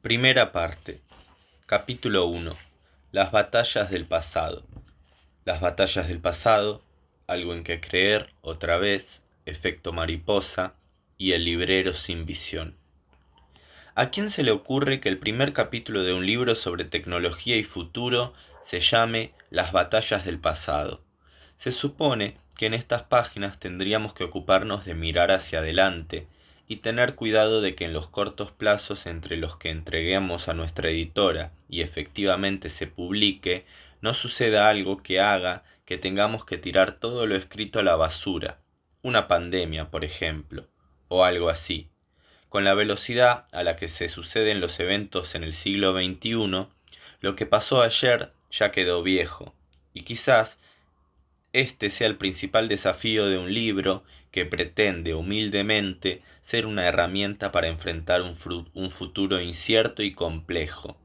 Primera parte. Capítulo 1. Las batallas del pasado. Las batallas del pasado, algo en que creer, otra vez, efecto mariposa y el librero sin visión. ¿A quién se le ocurre que el primer capítulo de un libro sobre tecnología y futuro se llame Las batallas del pasado? Se supone que en estas páginas tendríamos que ocuparnos de mirar hacia adelante y tener cuidado de que en los cortos plazos entre los que entreguemos a nuestra editora y efectivamente se publique, no suceda algo que haga que tengamos que tirar todo lo escrito a la basura, una pandemia, por ejemplo, o algo así. Con la velocidad a la que se suceden los eventos en el siglo XXI, lo que pasó ayer ya quedó viejo, y quizás este sea el principal desafío de un libro que pretende humildemente ser una herramienta para enfrentar un futuro incierto y complejo.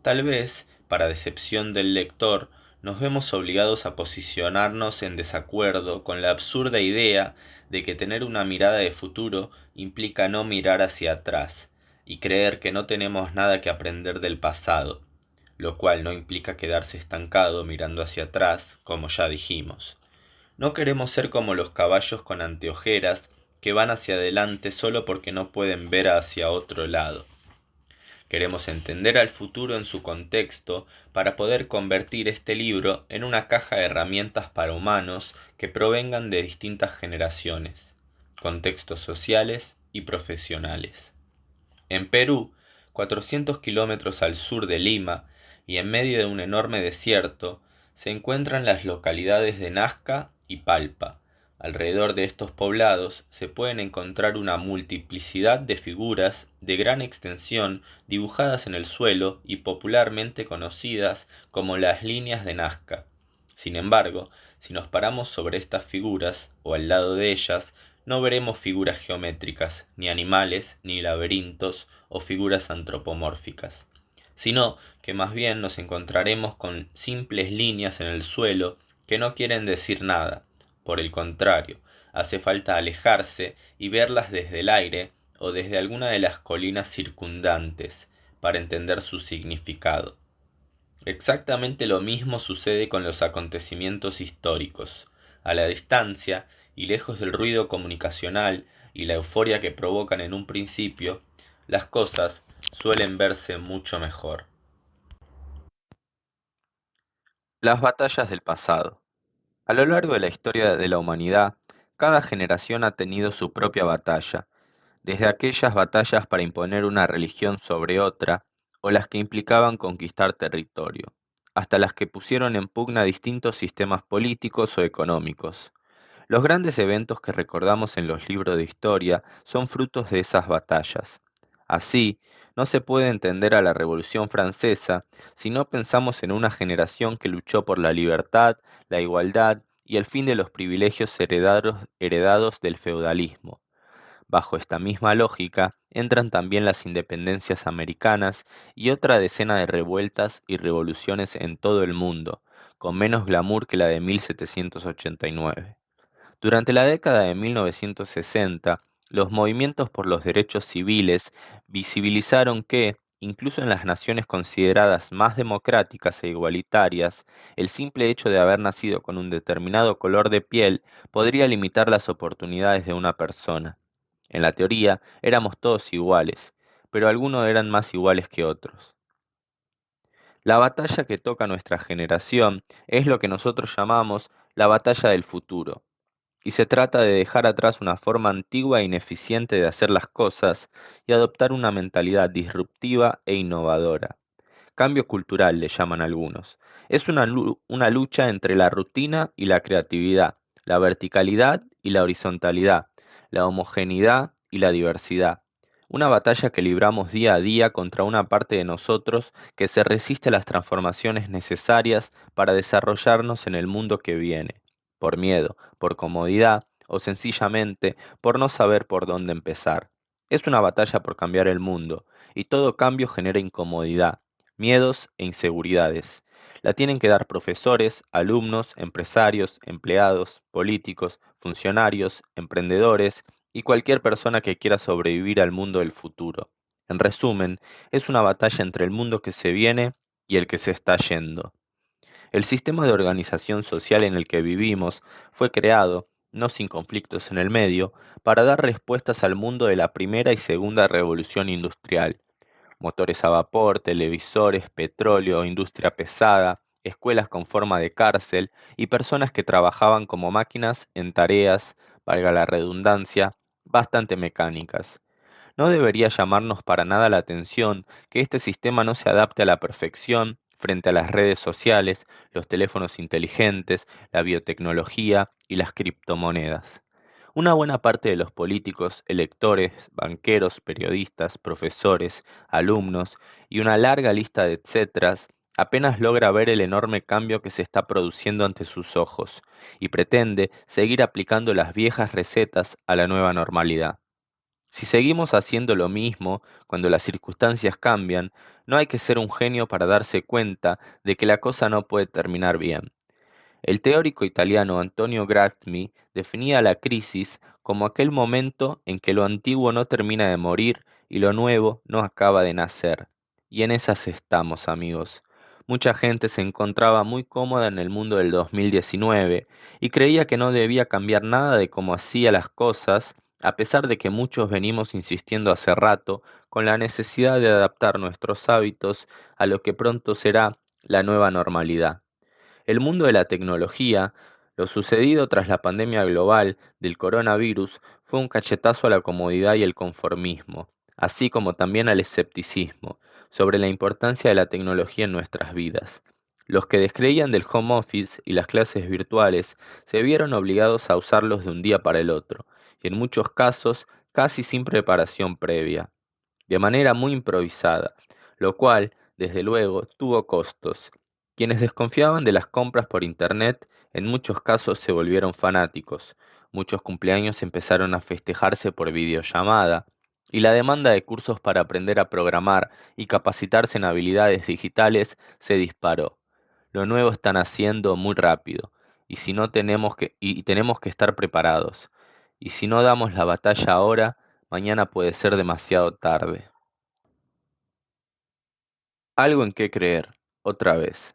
Tal vez, para decepción del lector, nos vemos obligados a posicionarnos en desacuerdo con la absurda idea de que tener una mirada de futuro implica no mirar hacia atrás y creer que no tenemos nada que aprender del pasado, lo cual no implica quedarse estancado mirando hacia atrás, como ya dijimos. No queremos ser como los caballos con anteojeras que van hacia adelante solo porque no pueden ver hacia otro lado. Queremos entender al futuro en su contexto para poder convertir este libro en una caja de herramientas para humanos que provengan de distintas generaciones, contextos sociales y profesionales. En Perú, 400 kilómetros al sur de Lima y en medio de un enorme desierto, se encuentran las localidades de Nazca y Palpa. Alrededor de estos poblados se pueden encontrar una multiplicidad de figuras de gran extensión dibujadas en el suelo y popularmente conocidas como las líneas de Nazca. Sin embargo, si nos paramos sobre estas figuras o al lado de ellas, no veremos figuras geométricas, ni animales, ni laberintos o figuras antropomórficas, sino que más bien nos encontraremos con simples líneas en el suelo que no quieren decir nada. Por el contrario, hace falta alejarse y verlas desde el aire o desde alguna de las colinas circundantes para entender su significado. Exactamente lo mismo sucede con los acontecimientos históricos. A la distancia, y lejos del ruido comunicacional y la euforia que provocan en un principio, las cosas suelen verse mucho mejor. Las batallas del pasado. A lo largo de la historia de la humanidad, cada generación ha tenido su propia batalla, desde aquellas batallas para imponer una religión sobre otra, o las que implicaban conquistar territorio, hasta las que pusieron en pugna distintos sistemas políticos o económicos. Los grandes eventos que recordamos en los libros de historia son frutos de esas batallas. Así, no se puede entender a la Revolución Francesa si no pensamos en una generación que luchó por la libertad, la igualdad y el fin de los privilegios heredados del feudalismo. Bajo esta misma lógica entran también las independencias americanas y otra decena de revueltas y revoluciones en todo el mundo, con menos glamour que la de 1789. Durante la década de 1960, los movimientos por los derechos civiles visibilizaron que, incluso en las naciones consideradas más democráticas e igualitarias, el simple hecho de haber nacido con un determinado color de piel podría limitar las oportunidades de una persona. En la teoría, éramos todos iguales, pero algunos eran más iguales que otros. La batalla que toca nuestra generación es lo que nosotros llamamos la batalla del futuro, y se trata de dejar atrás una forma antigua e ineficiente de hacer las cosas y adoptar una mentalidad disruptiva e innovadora. Cambio cultural le llaman algunos. Es una lucha entre la rutina y la creatividad, la verticalidad y la horizontalidad, la homogeneidad y la diversidad. Una batalla que libramos día a día contra una parte de nosotros que se resiste a las transformaciones necesarias para desarrollarnos en el mundo que viene, por miedo, por comodidad o sencillamente por no saber por dónde empezar. Es una batalla por cambiar el mundo, y todo cambio genera incomodidad, miedos e inseguridades. La tienen que dar profesores, alumnos, empresarios, empleados, políticos, funcionarios, emprendedores y cualquier persona que quiera sobrevivir al mundo del futuro. En resumen, es una batalla entre el mundo que se viene y el que se está yendo. El sistema de organización social en el que vivimos fue creado, no sin conflictos en el medio, para dar respuestas al mundo de la primera y segunda revolución industrial. Motores a vapor, televisores, petróleo, industria pesada, escuelas con forma de cárcel y personas que trabajaban como máquinas en tareas, valga la redundancia, bastante mecánicas. No debería llamarnos para nada la atención que este sistema no se adapte a la perfección frente a las redes sociales, los teléfonos inteligentes, la biotecnología y las criptomonedas. Una buena parte de los políticos, electores, banqueros, periodistas, profesores, alumnos y una larga lista de etcéteras apenas logra ver el enorme cambio que se está produciendo ante sus ojos y pretende seguir aplicando las viejas recetas a la nueva normalidad. Si seguimos haciendo lo mismo cuando las circunstancias cambian, no hay que ser un genio para darse cuenta de que la cosa no puede terminar bien. El teórico italiano Antonio Gramsci definía la crisis como aquel momento en que lo antiguo no termina de morir y lo nuevo no acaba de nacer. Y en esas estamos, amigos. Mucha gente se encontraba muy cómoda en el mundo del 2019 y creía que no debía cambiar nada de cómo hacía las cosas, a pesar de que muchos venimos insistiendo hace rato con la necesidad de adaptar nuestros hábitos a lo que pronto será la nueva normalidad. El mundo de la tecnología, lo sucedido tras la pandemia global del coronavirus, fue un cachetazo a la comodidad y el conformismo, así como también al escepticismo sobre la importancia de la tecnología en nuestras vidas. Los que descreían del home office y las clases virtuales se vieron obligados a usarlos de un día para el otro, y en muchos casos casi sin preparación previa, de manera muy improvisada, lo cual, desde luego, tuvo costos. Quienes desconfiaban de las compras por Internet en muchos casos se volvieron fanáticos, muchos cumpleaños empezaron a festejarse por videollamada, y la demanda de cursos para aprender a programar y capacitarse en habilidades digitales se disparó. Lo nuevo está naciendo muy rápido, y tenemos que estar preparados. Y si no damos la batalla ahora, mañana puede ser demasiado tarde. Algo en qué creer, otra vez.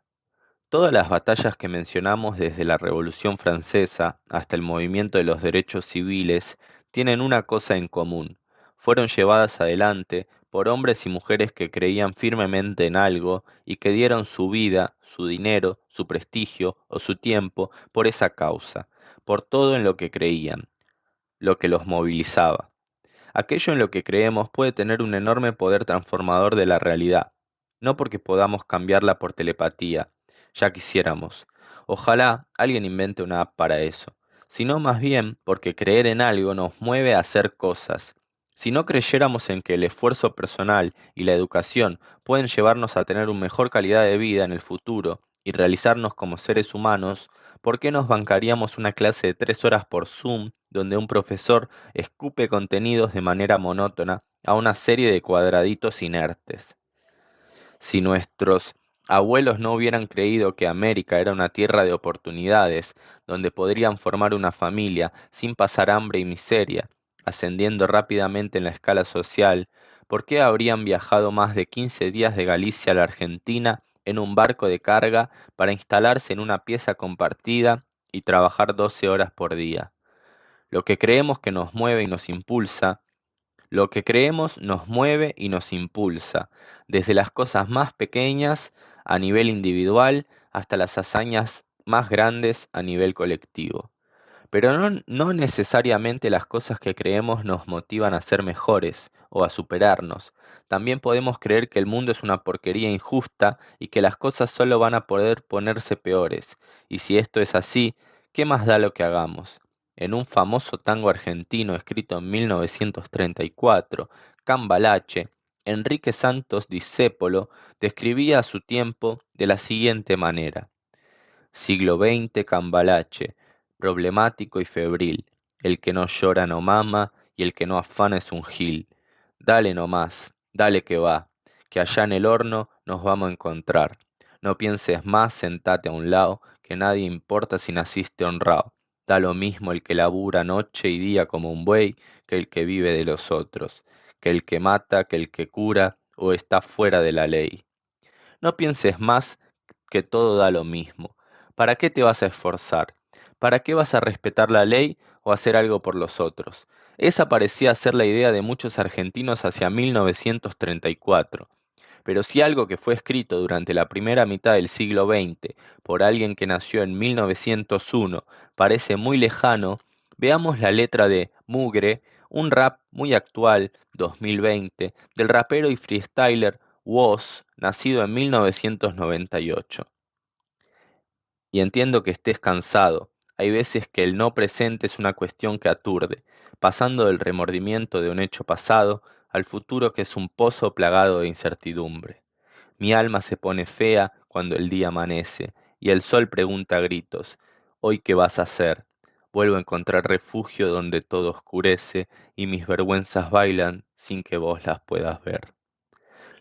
Todas las batallas que mencionamos desde la Revolución Francesa hasta el movimiento de los derechos civiles tienen una cosa en común. Fueron llevadas adelante por hombres y mujeres que creían firmemente en algo y que dieron su vida, su dinero, su prestigio o su tiempo por esa causa, por todo en lo que creían, lo que los movilizaba. Aquello en lo que creemos puede tener un enorme poder transformador de la realidad, no porque podamos cambiarla por telepatía, ya quisiéramos. Ojalá alguien invente una app para eso, sino más bien porque creer en algo nos mueve a hacer cosas. Si no creyéramos en que el esfuerzo personal y la educación pueden llevarnos a tener una mejor calidad de vida en el futuro y realizarnos como seres humanos, ¿por qué nos bancaríamos una clase de 3 horas por Zoom donde un profesor escupe contenidos de manera monótona a una serie de cuadraditos inertes? Si nuestros abuelos no hubieran creído que América era una tierra de oportunidades, donde podrían formar una familia sin pasar hambre y miseria, ascendiendo rápidamente en la escala social, ¿por qué habrían viajado más de 15 días de Galicia a la Argentina en un barco de carga para instalarse en una pieza compartida y trabajar 12 horas por día? Lo que creemos que nos mueve y nos impulsa, lo que creemos nos mueve y nos impulsa, desde las cosas más pequeñas a nivel individual hasta las hazañas más grandes a nivel colectivo. Pero no necesariamente las cosas que creemos nos motivan a ser mejores o a superarnos. También podemos creer que el mundo es una porquería injusta y que las cosas solo van a poder ponerse peores. Y si esto es así, ¿qué más da lo que hagamos? En un famoso tango argentino escrito en 1934, Cambalache, Enrique Santos Discépolo describía a su tiempo de la siguiente manera: siglo XX Cambalache, problemático y febril. El que no llora no mama y el que no afana es un gil. Dale nomás, dale que va, que allá en el horno nos vamos a encontrar. No pienses más, sentate a un lado, que nadie importa si naciste honrado. Da lo mismo el que labura noche y día como un buey que el que vive de los otros. que el que mata, que el que cura o está fuera de la ley. No pienses más que todo da lo mismo. ¿Para qué te vas a esforzar? ¿Para qué vas a respetar la ley o hacer algo por los otros? Esa parecía ser la idea de muchos argentinos hacia 1934. Pero si algo que fue escrito durante la primera mitad del siglo XX por alguien que nació en 1901 parece muy lejano, veamos la letra de Mugre, un rap muy actual, 2020, del rapero y freestyler Woz, nacido en 1998. Y entiendo que estés cansado. Hay veces que el no presente es una cuestión que aturde, pasando del remordimiento de un hecho pasado al futuro que es un pozo plagado de incertidumbre. Mi alma se pone fea cuando el día amanece y el sol pregunta a gritos, ¿hoy qué vas a hacer? Vuelvo a encontrar refugio donde todo oscurece y mis vergüenzas bailan sin que vos las puedas ver.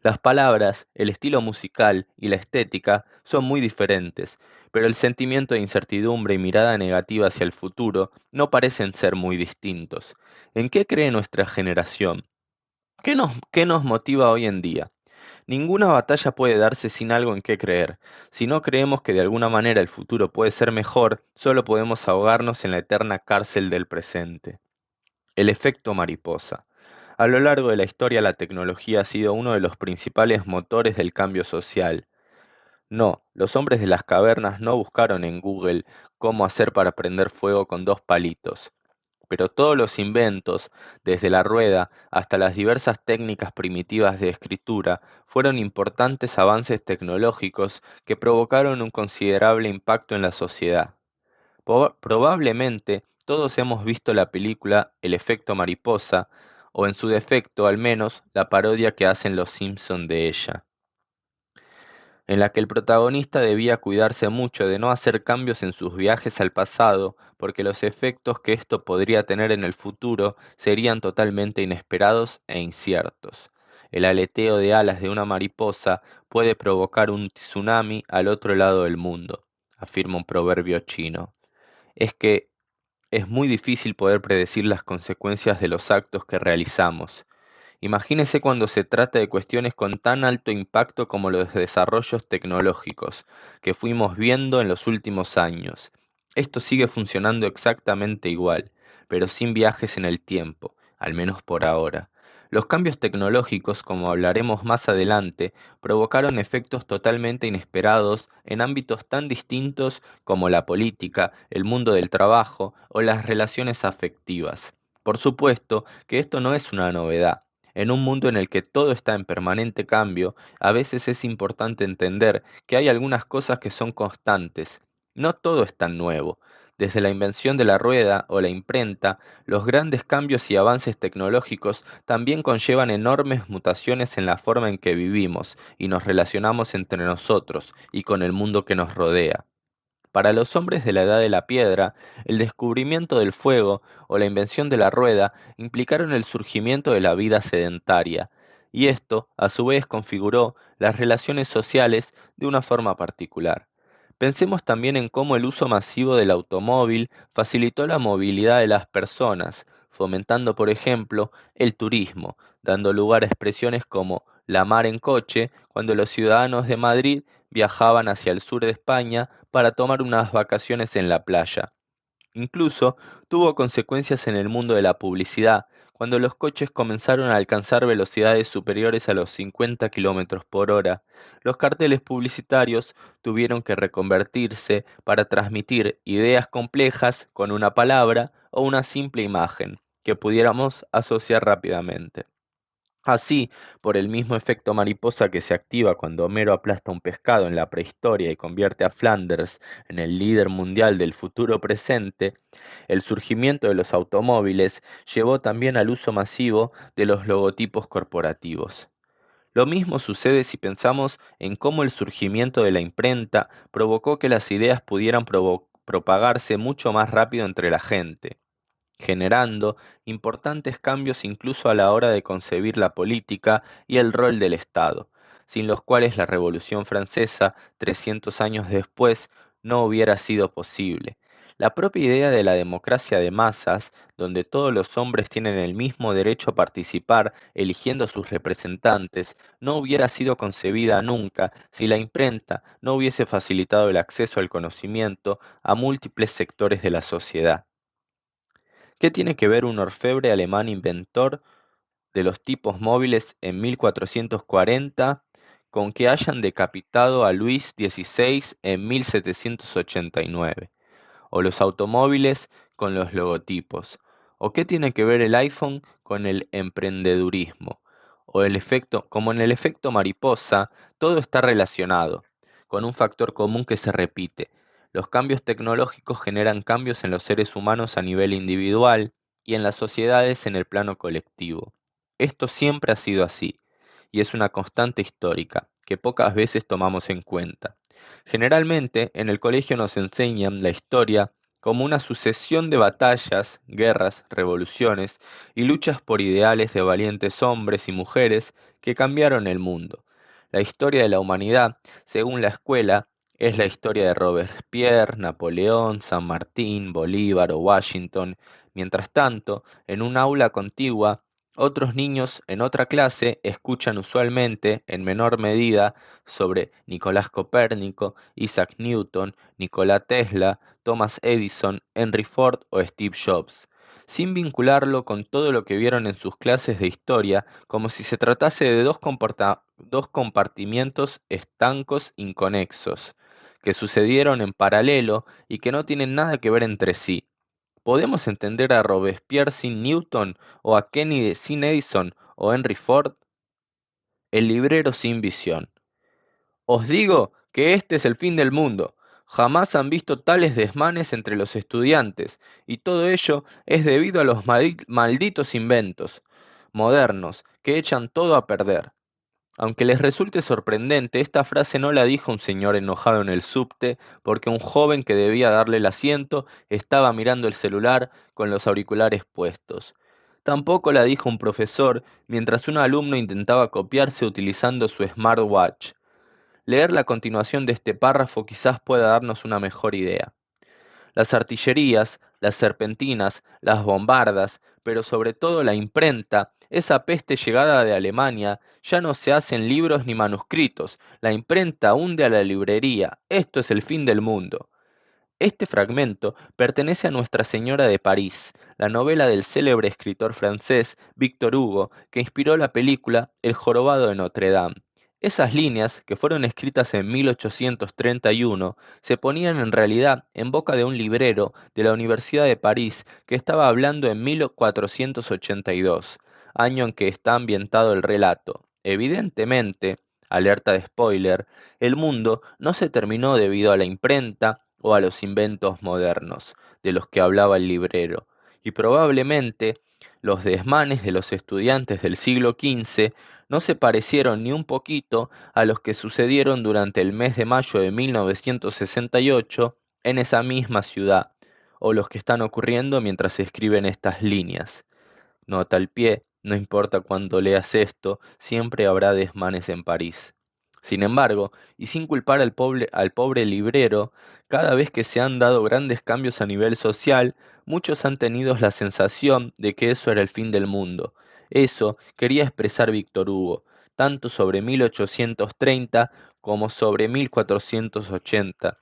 Las palabras, el estilo musical y la estética son muy diferentes, pero el sentimiento de incertidumbre y mirada negativa hacia el futuro no parecen ser muy distintos. ¿En qué cree nuestra generación? ¿Qué nos motiva hoy en día? Ninguna batalla puede darse sin algo en qué creer. Si no creemos que de alguna manera el futuro puede ser mejor, solo podemos ahogarnos en la eterna cárcel del presente. El efecto mariposa. A lo largo de la historia la tecnología ha sido uno de los principales motores del cambio social. No, los hombres de las cavernas no buscaron en Google cómo hacer para prender fuego con dos palitos. Pero todos los inventos, desde la rueda hasta las diversas técnicas primitivas de escritura, fueron importantes avances tecnológicos que provocaron un considerable impacto en la sociedad. Probablemente todos hemos visto la película El efecto mariposa, o en su defecto al menos la parodia que hacen los Simpson de ella, en la que el protagonista debía cuidarse mucho de no hacer cambios en sus viajes al pasado, porque los efectos que esto podría tener en el futuro serían totalmente inesperados e inciertos. El aleteo de alas de una mariposa puede provocar un tsunami al otro lado del mundo, afirma un proverbio chino. Es que es muy difícil poder predecir las consecuencias de los actos que realizamos. Imagínese cuando se trata de cuestiones con tan alto impacto como los desarrollos tecnológicos que fuimos viendo en los últimos años. Esto sigue funcionando exactamente igual, pero sin viajes en el tiempo, al menos por ahora. Los cambios tecnológicos, como hablaremos más adelante, provocaron efectos totalmente inesperados en ámbitos tan distintos como la política, el mundo del trabajo o las relaciones afectivas. Por supuesto que esto no es una novedad. En un mundo en el que todo está en permanente cambio, a veces es importante entender que hay algunas cosas que son constantes. No todo es tan nuevo. Desde la invención de la rueda o la imprenta, los grandes cambios y avances tecnológicos también conllevan enormes mutaciones en la forma en que vivimos y nos relacionamos entre nosotros y con el mundo que nos rodea. Para los hombres de la edad de la piedra, el descubrimiento del fuego o la invención de la rueda implicaron el surgimiento de la vida sedentaria, y esto, a su vez, configuró las relaciones sociales de una forma particular. Pensemos también en cómo el uso masivo del automóvil facilitó la movilidad de las personas, fomentando, por ejemplo, el turismo, dando lugar a expresiones como la mar en coche, cuando los ciudadanos de Madrid viajaban hacia el sur de España para tomar unas vacaciones en la playa. Incluso tuvo consecuencias en el mundo de la publicidad, cuando los coches comenzaron a alcanzar velocidades superiores a los 50 kilómetros por hora. Los carteles publicitarios tuvieron que reconvertirse para transmitir ideas complejas con una palabra o una simple imagen que pudiéramos asociar rápidamente. Así, por el mismo efecto mariposa que se activa cuando Homero aplasta un pescado en la prehistoria y convierte a Flanders en el líder mundial del futuro presente, el surgimiento de los automóviles llevó también al uso masivo de los logotipos corporativos. Lo mismo sucede si pensamos en cómo el surgimiento de la imprenta provocó que las ideas pudieran propagarse mucho más rápido entre la gente, generando importantes cambios incluso a la hora de concebir la política y el rol del Estado, sin los cuales la Revolución Francesa, 300 años después, no hubiera sido posible. La propia idea de la democracia de masas, donde todos los hombres tienen el mismo derecho a participar eligiendo a sus representantes, no hubiera sido concebida nunca si la imprenta no hubiese facilitado el acceso al conocimiento a múltiples sectores de la sociedad. ¿Qué tiene que ver un orfebre alemán inventor de los tipos móviles en 1440 con que hayan decapitado a Luis XVI en 1789? ¿O los automóviles con los logotipos? ¿O qué tiene que ver el iPhone con el emprendedurismo? O el efecto, como en el efecto mariposa, todo está relacionado, con un factor común que se repite. Los cambios tecnológicos generan cambios en los seres humanos a nivel individual y en las sociedades en el plano colectivo. Esto siempre ha sido así, y es una constante histórica que pocas veces tomamos en cuenta. Generalmente, en el colegio nos enseñan la historia como una sucesión de batallas, guerras, revoluciones y luchas por ideales de valientes hombres y mujeres que cambiaron el mundo. La historia de la humanidad, según la escuela, es la historia de Robespierre, Napoleón, San Martín, Bolívar o Washington. Mientras tanto, en un aula contigua, otros niños en otra clase escuchan usualmente, en menor medida, sobre Nicolás Copérnico, Isaac Newton, Nikola Tesla, Thomas Edison, Henry Ford o Steve Jobs, sin vincularlo con todo lo que vieron en sus clases de historia, como si se tratase de dos compartimientos estancos inconexos, que sucedieron en paralelo y que no tienen nada que ver entre sí. ¿Podemos entender a Robespierre sin Newton, o a Kennedy sin Edison, o Henry Ford? El librero sin visión. Os digo que este es el fin del mundo. Jamás han visto tales desmanes entre los estudiantes, y todo ello es debido a los malditos inventos modernos que echan todo a perder. Aunque les resulte sorprendente, esta frase no la dijo un señor enojado en el subte porque un joven que debía darle el asiento estaba mirando el celular con los auriculares puestos. Tampoco la dijo un profesor mientras un alumno intentaba copiarse utilizando su smartwatch. Leer la continuación de este párrafo quizás pueda darnos una mejor idea. Las artillerías, las serpentinas, las bombardas, pero sobre todo la imprenta, esa peste llegada de Alemania, ya no se hacen libros ni manuscritos. La imprenta hunde a la librería. Esto es el fin del mundo. Este fragmento pertenece a Nuestra Señora de París, la novela del célebre escritor francés Victor Hugo, que inspiró la película El jorobado de Notre Dame. Esas líneas, que fueron escritas en 1831, se ponían en realidad en boca de un librero de la Universidad de París que estaba hablando en 1482, año en que está ambientado el relato. Evidentemente, alerta de spoiler, el mundo no se terminó debido a la imprenta o a los inventos modernos de los que hablaba el librero, y probablemente los desmanes de los estudiantes del siglo XV no se parecieron ni un poquito a los que sucedieron durante el mes de mayo de 1968 en esa misma ciudad, o los que están ocurriendo mientras se escriben estas líneas. Nota al pie, no importa cuándo leas esto, siempre habrá desmanes en París. Sin embargo, y sin culpar al pobre librero, cada vez que se han dado grandes cambios a nivel social, muchos han tenido la sensación de que eso era el fin del mundo. Eso quería expresar Víctor Hugo, tanto sobre 1830 como sobre 1480.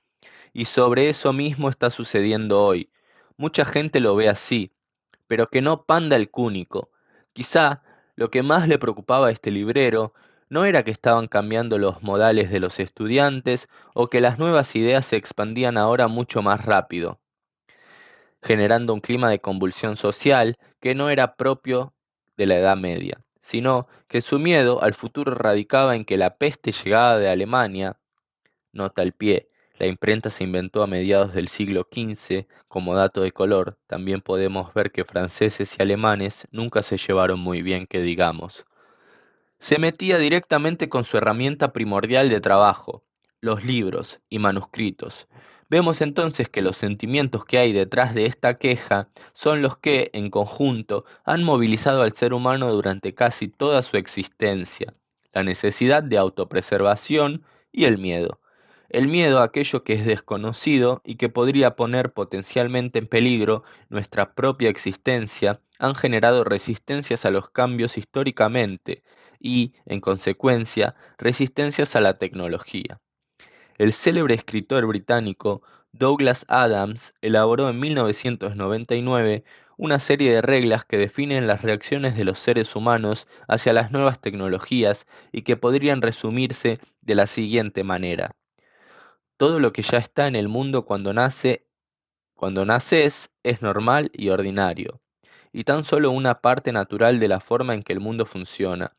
Y sobre eso mismo está sucediendo hoy. Mucha gente lo ve así, pero que no panda el cúnico. Quizá lo que más le preocupaba a este librero no era que estaban cambiando los modales de los estudiantes o que las nuevas ideas se expandían ahora mucho más rápido, generando un clima de convulsión social que no era propio de la Edad Media, sino que su miedo al futuro radicaba en que la peste llegada de Alemania. Nota al pie, la imprenta se inventó a mediados del siglo XV. Como dato de color, también podemos ver que franceses y alemanes nunca se llevaron muy bien, que digamos. Se metía directamente con su herramienta primordial de trabajo, los libros y manuscritos. Vemos entonces que los sentimientos que hay detrás de esta queja son los que, en conjunto, han movilizado al ser humano durante casi toda su existencia: la necesidad de autopreservación y el miedo. El miedo a aquello que es desconocido y que podría poner potencialmente en peligro nuestra propia existencia han generado resistencias a los cambios históricamente y, en consecuencia, resistencias a la tecnología. El célebre escritor británico Douglas Adams elaboró en 1999 una serie de reglas que definen las reacciones de los seres humanos hacia las nuevas tecnologías y que podrían resumirse de la siguiente manera. Todo lo que ya está en el mundo cuando naces, es normal y ordinario, y tan solo una parte natural de la forma en que el mundo funciona.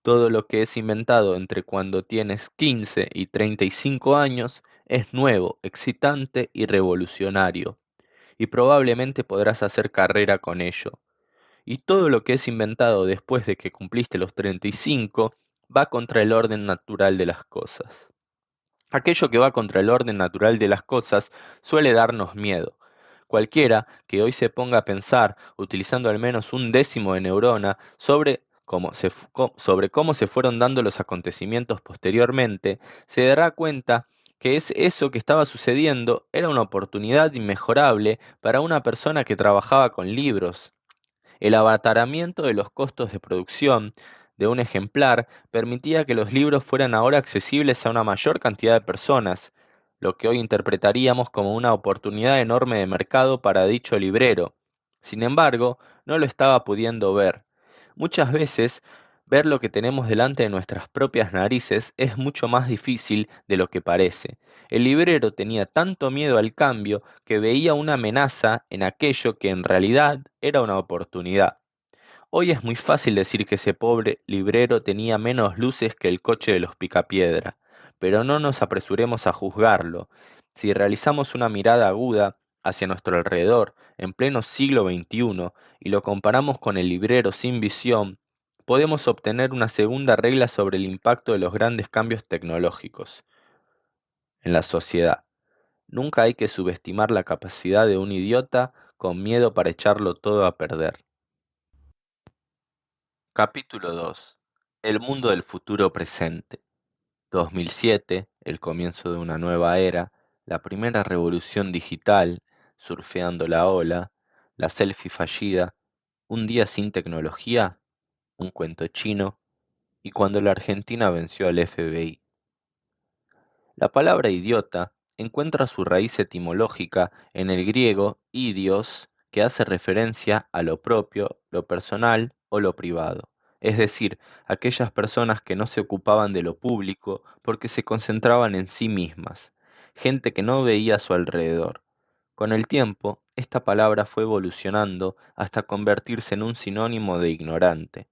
Todo lo que es inventado entre cuando tienes 15 y 35 años es nuevo, excitante y revolucionario, y probablemente podrás hacer carrera con ello. Y todo lo que es inventado después de que cumpliste los 35 va contra el orden natural de las cosas. Aquello que va contra el orden natural de las cosas suele darnos miedo. Cualquiera que hoy se ponga a pensar, utilizando al menos un décimo de neurona, sobre cómo se fueron dando los acontecimientos posteriormente, se dará cuenta que eso que estaba sucediendo era una oportunidad inmejorable para una persona que trabajaba con libros. El abaratamiento de los costos de producción de un ejemplar permitía que los libros fueran ahora accesibles a una mayor cantidad de personas, lo que hoy interpretaríamos como una oportunidad enorme de mercado para dicho librero. Sin embargo, no lo estaba pudiendo ver. Muchas veces, ver lo que tenemos delante de nuestras propias narices es mucho más difícil de lo que parece. El librero tenía tanto miedo al cambio que veía una amenaza en aquello que en realidad era una oportunidad. Hoy es muy fácil decir que ese pobre librero tenía menos luces que el coche de los Picapiedra, pero no nos apresuremos a juzgarlo. Si realizamos una mirada aguda hacia nuestro alrededor en pleno siglo XXI y lo comparamos con el librero sin visión, podemos obtener una segunda regla sobre el impacto de los grandes cambios tecnológicos en la sociedad. Nunca hay que subestimar la capacidad de un idiota con miedo para echarlo todo a perder. Capítulo 2. El mundo del futuro presente. 2007, el comienzo de una nueva era, la primera revolución digital, surfeando la ola, la selfie fallida, un día sin tecnología, un cuento chino, y cuando la Argentina venció al FBI. La palabra idiota encuentra su raíz etimológica en el griego idios, que hace referencia a lo propio, lo personal o lo privado, es decir, aquellas personas que no se ocupaban de lo público porque se concentraban en sí mismas, gente que no veía a su alrededor. Con el tiempo, esta palabra fue evolucionando hasta convertirse en un sinónimo de ignorante,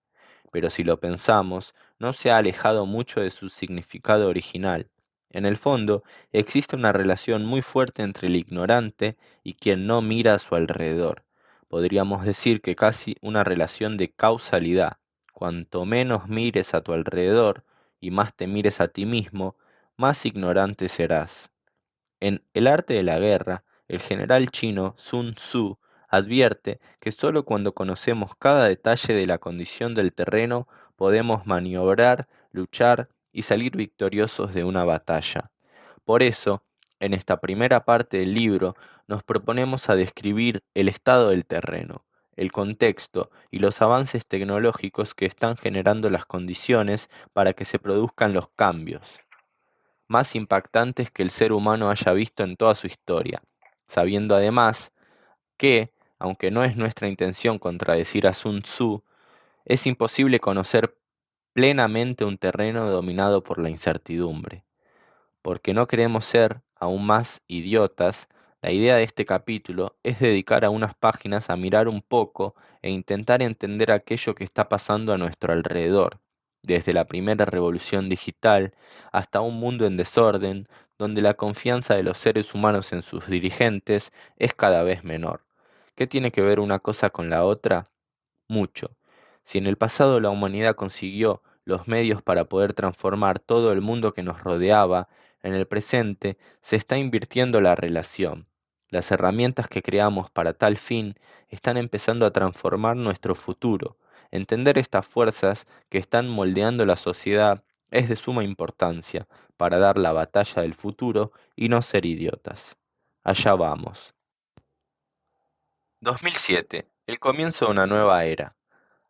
pero si lo pensamos, no se ha alejado mucho de su significado original. En el fondo, existe una relación muy fuerte entre el ignorante y quien no mira a su alrededor. Podríamos decir que casi una relación de causalidad. Cuanto menos mires a tu alrededor y más te mires a ti mismo, más ignorante serás. En El arte de la guerra, el general chino Sun Tzu advierte que sólo cuando conocemos cada detalle de la condición del terreno podemos maniobrar, luchar y salir victoriosos de una batalla. Por eso, en esta primera parte del libro, nos proponemos a describir el estado del terreno, el contexto y los avances tecnológicos que están generando las condiciones para que se produzcan los cambios más impactantes que el ser humano haya visto en toda su historia, sabiendo además que, aunque no es nuestra intención contradecir a Sun Tzu, es imposible conocer plenamente un terreno dominado por la incertidumbre. Porque no queremos ser aún más idiotas, la idea de este capítulo es dedicar a unas páginas a mirar un poco e intentar entender aquello que está pasando a nuestro alrededor, desde la primera revolución digital hasta un mundo en desorden, donde la confianza de los seres humanos en sus dirigentes es cada vez menor. ¿Qué tiene que ver una cosa con la otra? Mucho. Si en el pasado la humanidad consiguió los medios para poder transformar todo el mundo que nos rodeaba, en el presente se está invirtiendo la relación. Las herramientas que creamos para tal fin están empezando a transformar nuestro futuro. Entender estas fuerzas que están moldeando la sociedad es de suma importancia para dar la batalla del futuro y no ser idiotas. Allá vamos. 2007. El comienzo de una nueva era.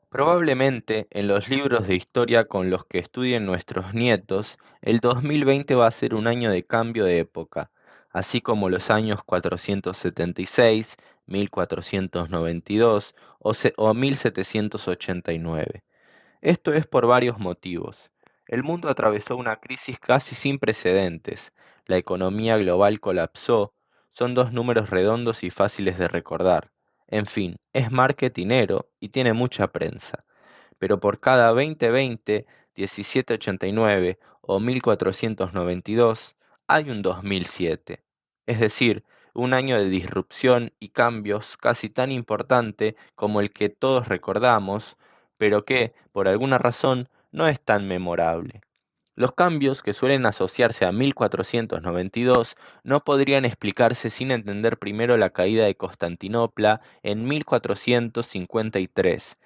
Probablemente en los libros de historia con los que estudien nuestros nietos, el 2020 va a ser un año de cambio de época, así como los años 476, 1492 o 1789. Esto es por varios motivos. El mundo atravesó una crisis casi sin precedentes, la economía global colapsó, son dos números redondos y fáciles de recordar. En fin, es marketinero y tiene mucha prensa, pero por cada 2020, 1789 o 1492 hay un 2007. Es decir, un año de disrupción y cambios casi tan importante como el que todos recordamos, pero que, por alguna razón, no es tan memorable. Los cambios que suelen asociarse a 1492 no podrían explicarse sin entender primero la caída de Constantinopla en 1453,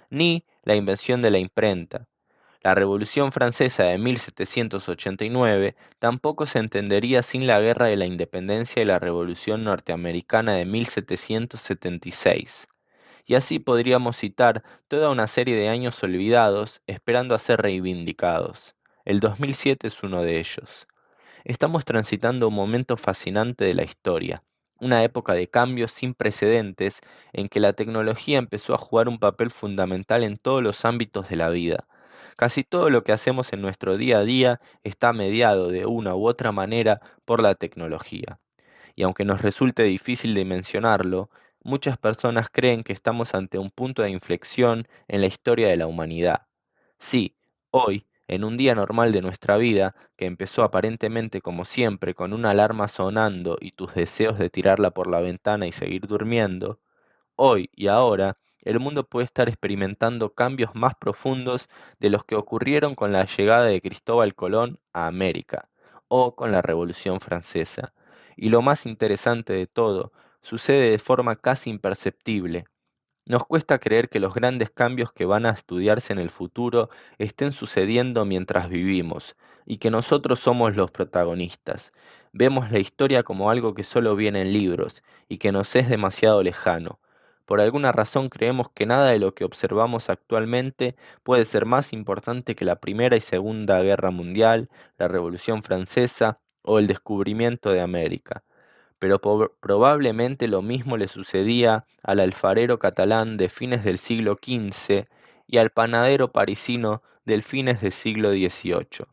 ni la invención de la imprenta. La Revolución Francesa de 1789 tampoco se entendería sin la Guerra de la Independencia y la Revolución Norteamericana de 1776. Y así podríamos citar toda una serie de años olvidados esperando a ser reivindicados. El 2007 es uno de ellos. Estamos transitando un momento fascinante de la historia, una época de cambios sin precedentes en que la tecnología empezó a jugar un papel fundamental en todos los ámbitos de la vida. Casi todo lo que hacemos en nuestro día a día está mediado de una u otra manera por la tecnología. Y aunque nos resulte difícil dimensionarlo, muchas personas creen que estamos ante un punto de inflexión en la historia de la humanidad. Sí, hoy, en un día normal de nuestra vida, que empezó aparentemente como siempre con una alarma sonando y tus deseos de tirarla por la ventana y seguir durmiendo, hoy y ahora, el mundo puede estar experimentando cambios más profundos de los que ocurrieron con la llegada de Cristóbal Colón a América o con la Revolución Francesa. Y lo más interesante de todo, sucede de forma casi imperceptible. Nos cuesta creer que los grandes cambios que van a estudiarse en el futuro estén sucediendo mientras vivimos y que nosotros somos los protagonistas. Vemos la historia como algo que solo viene en libros y que nos es demasiado lejano. Por alguna razón creemos que nada de lo que observamos actualmente puede ser más importante que la Primera y Segunda Guerra Mundial, la Revolución Francesa o el descubrimiento de América, pero probablemente lo mismo le sucedía al alfarero catalán de fines del siglo XV y al panadero parisino del fines del siglo XVIII.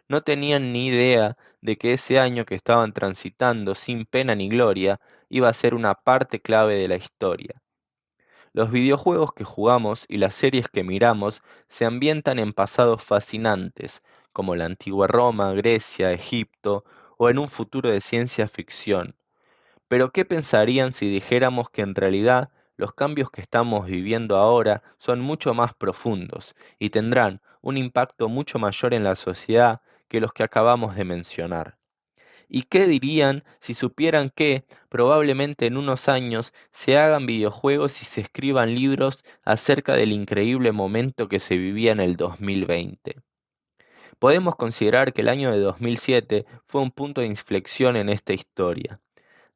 No tenían ni idea de que ese año que estaban transitando sin pena ni gloria iba a ser una parte clave de la historia. Los videojuegos que jugamos y las series que miramos se ambientan en pasados fascinantes, como la antigua Roma, Grecia, Egipto, o en un futuro de ciencia ficción. Pero ¿qué pensarían si dijéramos que en realidad los cambios que estamos viviendo ahora son mucho más profundos y tendrán un impacto mucho mayor en la sociedad que los que acabamos de mencionar? ¿Y qué dirían si supieran que probablemente en unos años se hagan videojuegos y se escriban libros acerca del increíble momento que se vivía en el 2020? Podemos considerar que el año de 2007 fue un punto de inflexión en esta historia.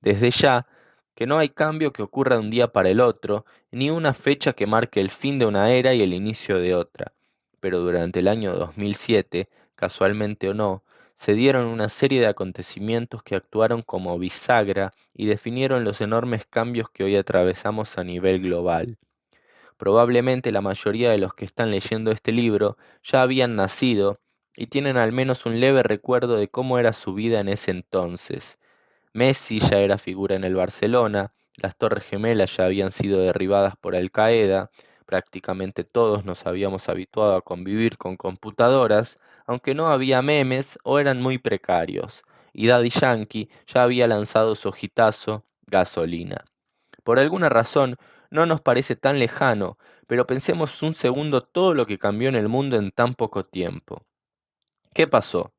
Desde ya, que no hay cambio que ocurra de un día para el otro, ni una fecha que marque el fin de una era y el inicio de otra. Pero durante el año 2007, casualmente o no, se dieron una serie de acontecimientos que actuaron como bisagra y definieron los enormes cambios que hoy atravesamos a nivel global. Probablemente la mayoría de los que están leyendo este libro ya habían nacido y tienen al menos un leve recuerdo de cómo era su vida en ese entonces. Messi ya era figura en el Barcelona, las Torres Gemelas ya habían sido derribadas por Al Qaeda, prácticamente todos nos habíamos habituado a convivir con computadoras, aunque no había memes o eran muy precarios, y Daddy Yankee ya había lanzado su hitazo Gasolina. Por alguna razón no nos parece tan lejano, pero pensemos un segundo todo lo que cambió en el mundo en tan poco tiempo. ¿Qué pasó?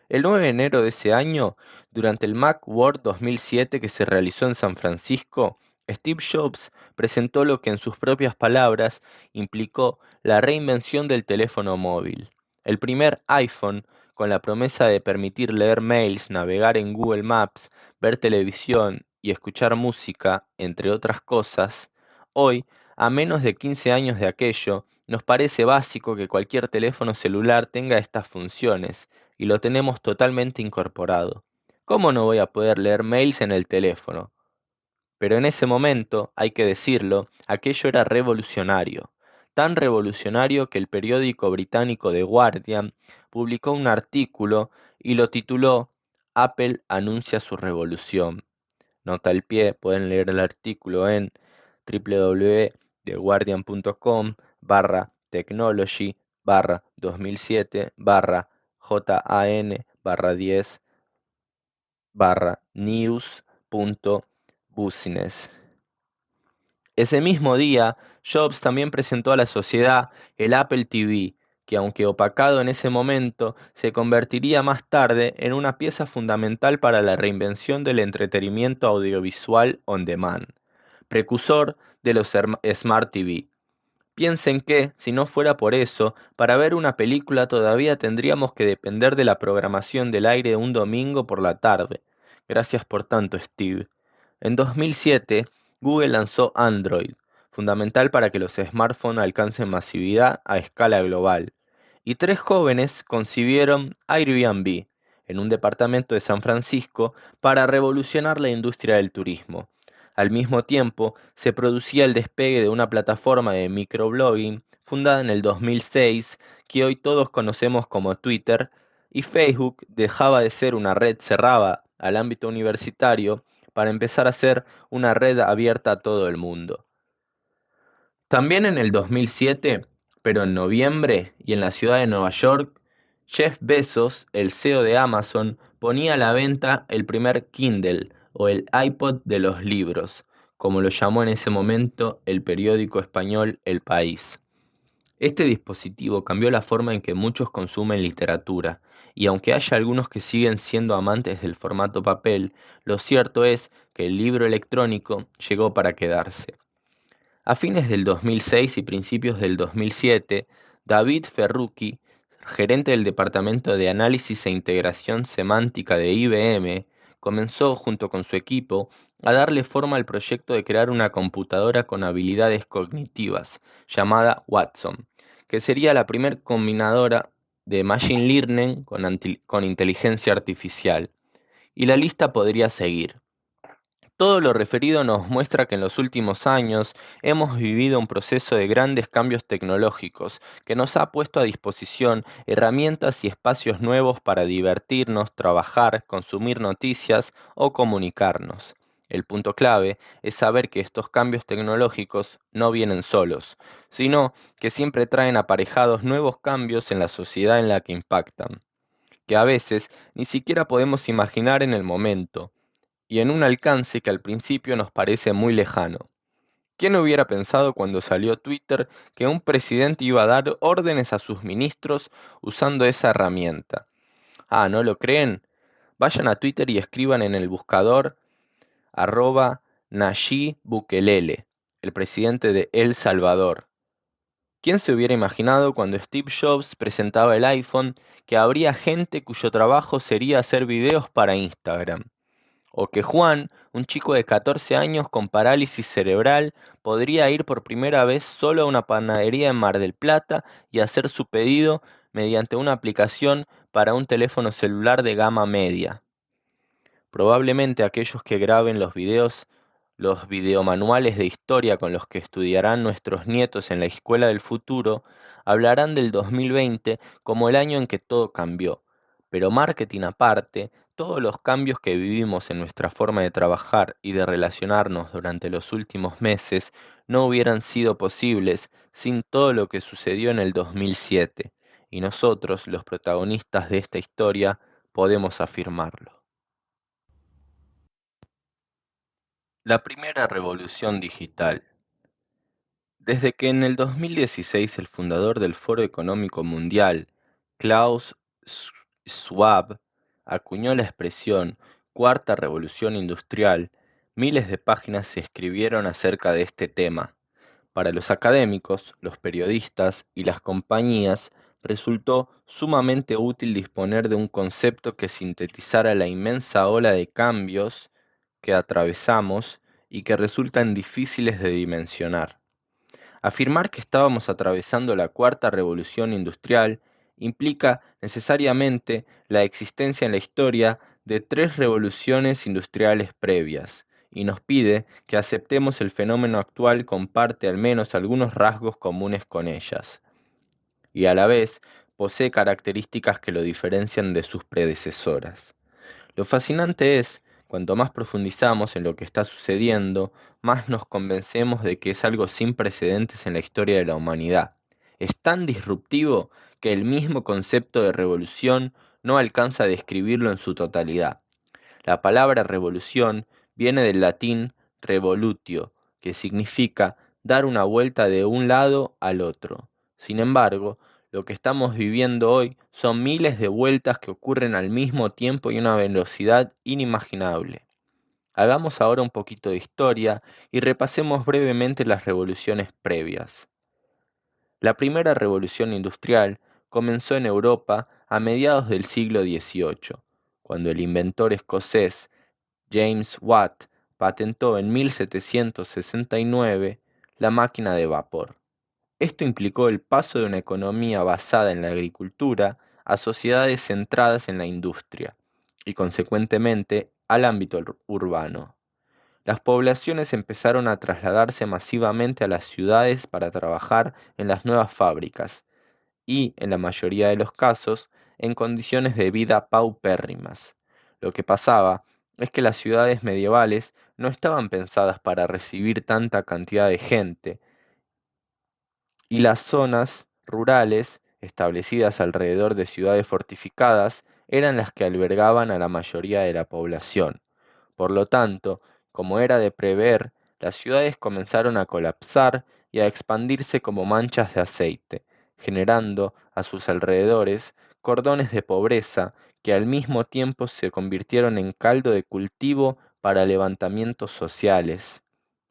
El 9 de enero de ese año, durante el Macworld 2007 que se realizó en San Francisco, Steve Jobs presentó lo que en sus propias palabras implicó la reinvención del teléfono móvil. El primer iPhone, con la promesa de permitir leer mails, navegar en Google Maps, ver televisión y escuchar música, entre otras cosas, hoy, a menos de 15 años de aquello, nos parece básico que cualquier teléfono celular tenga estas funciones, y lo tenemos totalmente incorporado. ¿Cómo no voy a poder leer mails en el teléfono? Pero en ese momento, hay que decirlo, aquello era revolucionario. Tan revolucionario que el periódico británico The Guardian publicó un artículo y lo tituló Apple anuncia su revolución. Nota al pie, pueden leer el artículo en www.guardian.com/tecnology/2007/jan/news.business. Ese mismo día, Jobs también presentó a la sociedad el Apple TV, que aunque opacado en ese momento, se convertiría más tarde en una pieza fundamental para la reinvención del entretenimiento audiovisual on demand, precursor de los Smart TV. Piensen que, si no fuera por eso, para ver una película todavía tendríamos que depender de la programación del aire un domingo por la tarde. Gracias por tanto, Steve. En 2007, Google lanzó Android, fundamental para que los smartphones alcancen masividad a escala global. Y tres jóvenes concibieron Airbnb, en un departamento de San Francisco, para revolucionar la industria del turismo. Al mismo tiempo, se producía el despegue de una plataforma de microblogging fundada en el 2006, que hoy todos conocemos como Twitter, y Facebook dejaba de ser una red cerrada al ámbito universitario para empezar a ser una red abierta a todo el mundo. También en el 2007, pero en noviembre y en la ciudad de Nueva York, Jeff Bezos, el CEO de Amazon, ponía a la venta el primer Kindle o el iPod de los libros, como lo llamó en ese momento el periódico español El País. Este dispositivo cambió la forma en que muchos consumen literatura, y aunque haya algunos que siguen siendo amantes del formato papel, lo cierto es que el libro electrónico llegó para quedarse. A fines del 2006 y principios del 2007, David Ferrucchi, gerente del Departamento de Análisis e Integración Semántica de IBM, comenzó, junto con su equipo, a darle forma al proyecto de crear una computadora con habilidades cognitivas, llamada Watson, que sería la primera combinadora de Machine Learning con inteligencia artificial. Y la lista podría seguir. Todo lo referido nos muestra que en los últimos años hemos vivido un proceso de grandes cambios tecnológicos que nos ha puesto a disposición herramientas y espacios nuevos para divertirnos, trabajar, consumir noticias o comunicarnos. El punto clave es saber que estos cambios tecnológicos no vienen solos, sino que siempre traen aparejados nuevos cambios en la sociedad en la que impactan, que a veces ni siquiera podemos imaginar en el momento y en un alcance que al principio nos parece muy lejano. ¿Quién hubiera pensado cuando salió Twitter que un presidente iba a dar órdenes a sus ministros usando esa herramienta? Ah, ¿no lo creen? Vayan a Twitter y escriban en el buscador @Nayib Bukelele, el presidente de El Salvador. ¿Quién se hubiera imaginado cuando Steve Jobs presentaba el iPhone que habría gente cuyo trabajo sería hacer videos para Instagram? O que Juan, un chico de 14 años con parálisis cerebral, podría ir por primera vez solo a una panadería en Mar del Plata y hacer su pedido mediante una aplicación para un teléfono celular de gama media. Probablemente aquellos que graben los videos, los videomanuales de historia con los que estudiarán nuestros nietos en la escuela del futuro, hablarán del 2020 como el año en que todo cambió. Pero marketing aparte, todos los cambios que vivimos en nuestra forma de trabajar y de relacionarnos durante los últimos meses no hubieran sido posibles sin todo lo que sucedió en el 2007. Y nosotros, los protagonistas de esta historia, podemos afirmarlo. La primera revolución digital. Desde que en el 2016 el fundador del Foro Económico Mundial, Klaus Schwab, acuñó la expresión Cuarta Revolución Industrial, miles de páginas se escribieron acerca de este tema. Para los académicos, los periodistas y las compañías, resultó sumamente útil disponer de un concepto que sintetizara la inmensa ola de cambios que atravesamos y que resultan difíciles de dimensionar. Afirmar que estábamos atravesando la cuarta revolución industrial implica necesariamente la existencia en la historia de tres revoluciones industriales previas, y nos pide que aceptemos el fenómeno actual comparte al menos algunos rasgos comunes con ellas, y a la vez posee características que lo diferencian de sus predecesoras. Lo fascinante es, cuanto más profundizamos en lo que está sucediendo, más nos convencemos de que es algo sin precedentes en la historia de la humanidad. Es tan disruptivo que el mismo concepto de revolución no alcanza a describirlo en su totalidad. La palabra revolución viene del latín revolutio, que significa dar una vuelta de un lado al otro. Sin embargo, lo que estamos viviendo hoy son miles de vueltas que ocurren al mismo tiempo y a una velocidad inimaginable. Hagamos ahora un poquito de historia y repasemos brevemente las revoluciones previas. La primera revolución industrial comenzó en Europa a mediados del siglo XVIII, cuando el inventor escocés James Watt patentó en 1769 la máquina de vapor. Esto implicó el paso de una economía basada en la agricultura a sociedades centradas en la industria y, consecuentemente, al ámbito urbano. Las poblaciones empezaron a trasladarse masivamente a las ciudades para trabajar en las nuevas fábricas y, en la mayoría de los casos, en condiciones de vida paupérrimas. Lo que pasaba es que las ciudades medievales no estaban pensadas para recibir tanta cantidad de gente, y las zonas rurales, establecidas alrededor de ciudades fortificadas, eran las que albergaban a la mayoría de la población. Por lo tanto, como era de prever, las ciudades comenzaron a colapsar y a expandirse como manchas de aceite, generando a sus alrededores cordones de pobreza que al mismo tiempo se convirtieron en caldo de cultivo para levantamientos sociales.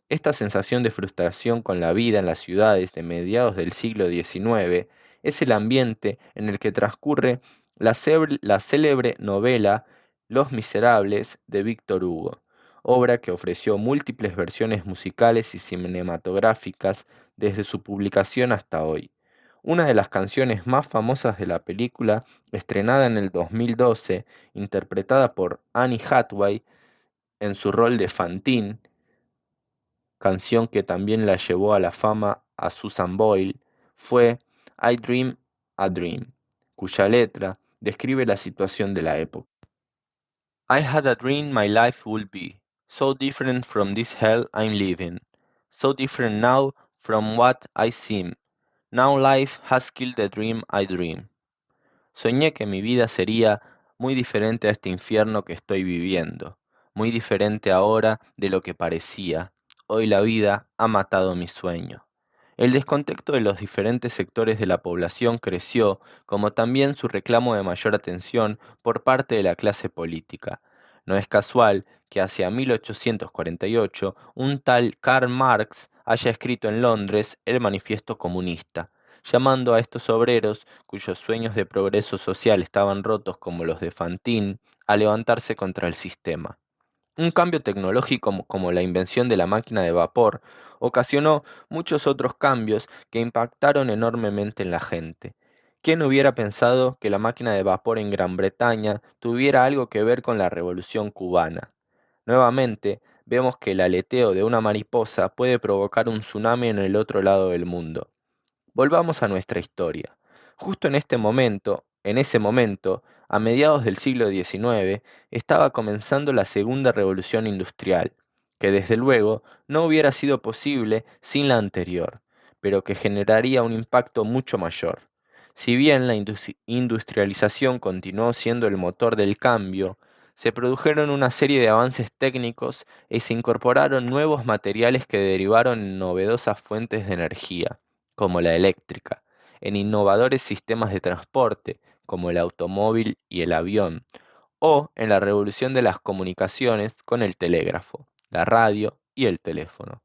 Esta sensación de frustración con la vida en las ciudades de mediados del siglo XIX es el ambiente en el que transcurre la célebre novela Los Miserables de Víctor Hugo, obra que ofreció múltiples versiones musicales y cinematográficas desde su publicación hasta hoy. Una de las canciones más famosas de la película, estrenada en el 2012, interpretada por Annie Hathaway en su rol de Fantine, canción que también la llevó a la fama a Susan Boyle, fue I Dream a Dream, cuya letra describe la situación de la época. I had a dream my life would be so different from this hell I'm living, so different now from what I seem. Now life has killed the dream I dream. Soñé que mi vida sería muy diferente a este infierno que estoy viviendo, muy diferente ahora de lo que parecía. Hoy la vida ha matado mi sueño. El descontexto de los diferentes sectores de la población creció, como también su reclamo de mayor atención por parte de la clase política. No es casual que hacia 1848 un tal Karl Marx haya escrito en Londres el Manifiesto Comunista, llamando a estos obreros, cuyos sueños de progreso social estaban rotos como los de Fantine, a levantarse contra el sistema. Un cambio tecnológico como la invención de la máquina de vapor ocasionó muchos otros cambios que impactaron enormemente en la gente. ¿Quién hubiera pensado que la máquina de vapor en Gran Bretaña tuviera algo que ver con la Revolución cubana? Nuevamente, vemos que el aleteo de una mariposa puede provocar un tsunami en el otro lado del mundo. Volvamos a nuestra historia. Justo en ese momento, a mediados del siglo XIX, estaba comenzando la segunda revolución industrial, que desde luego no hubiera sido posible sin la anterior, pero que generaría un impacto mucho mayor. Si bien la industrialización continuó siendo el motor del cambio, se produjeron una serie de avances técnicos y se incorporaron nuevos materiales que derivaron en novedosas fuentes de energía como la eléctrica, en innovadores sistemas de transporte, como el automóvil y el avión, o en la revolución de las comunicaciones con el telégrafo, la radio y el teléfono.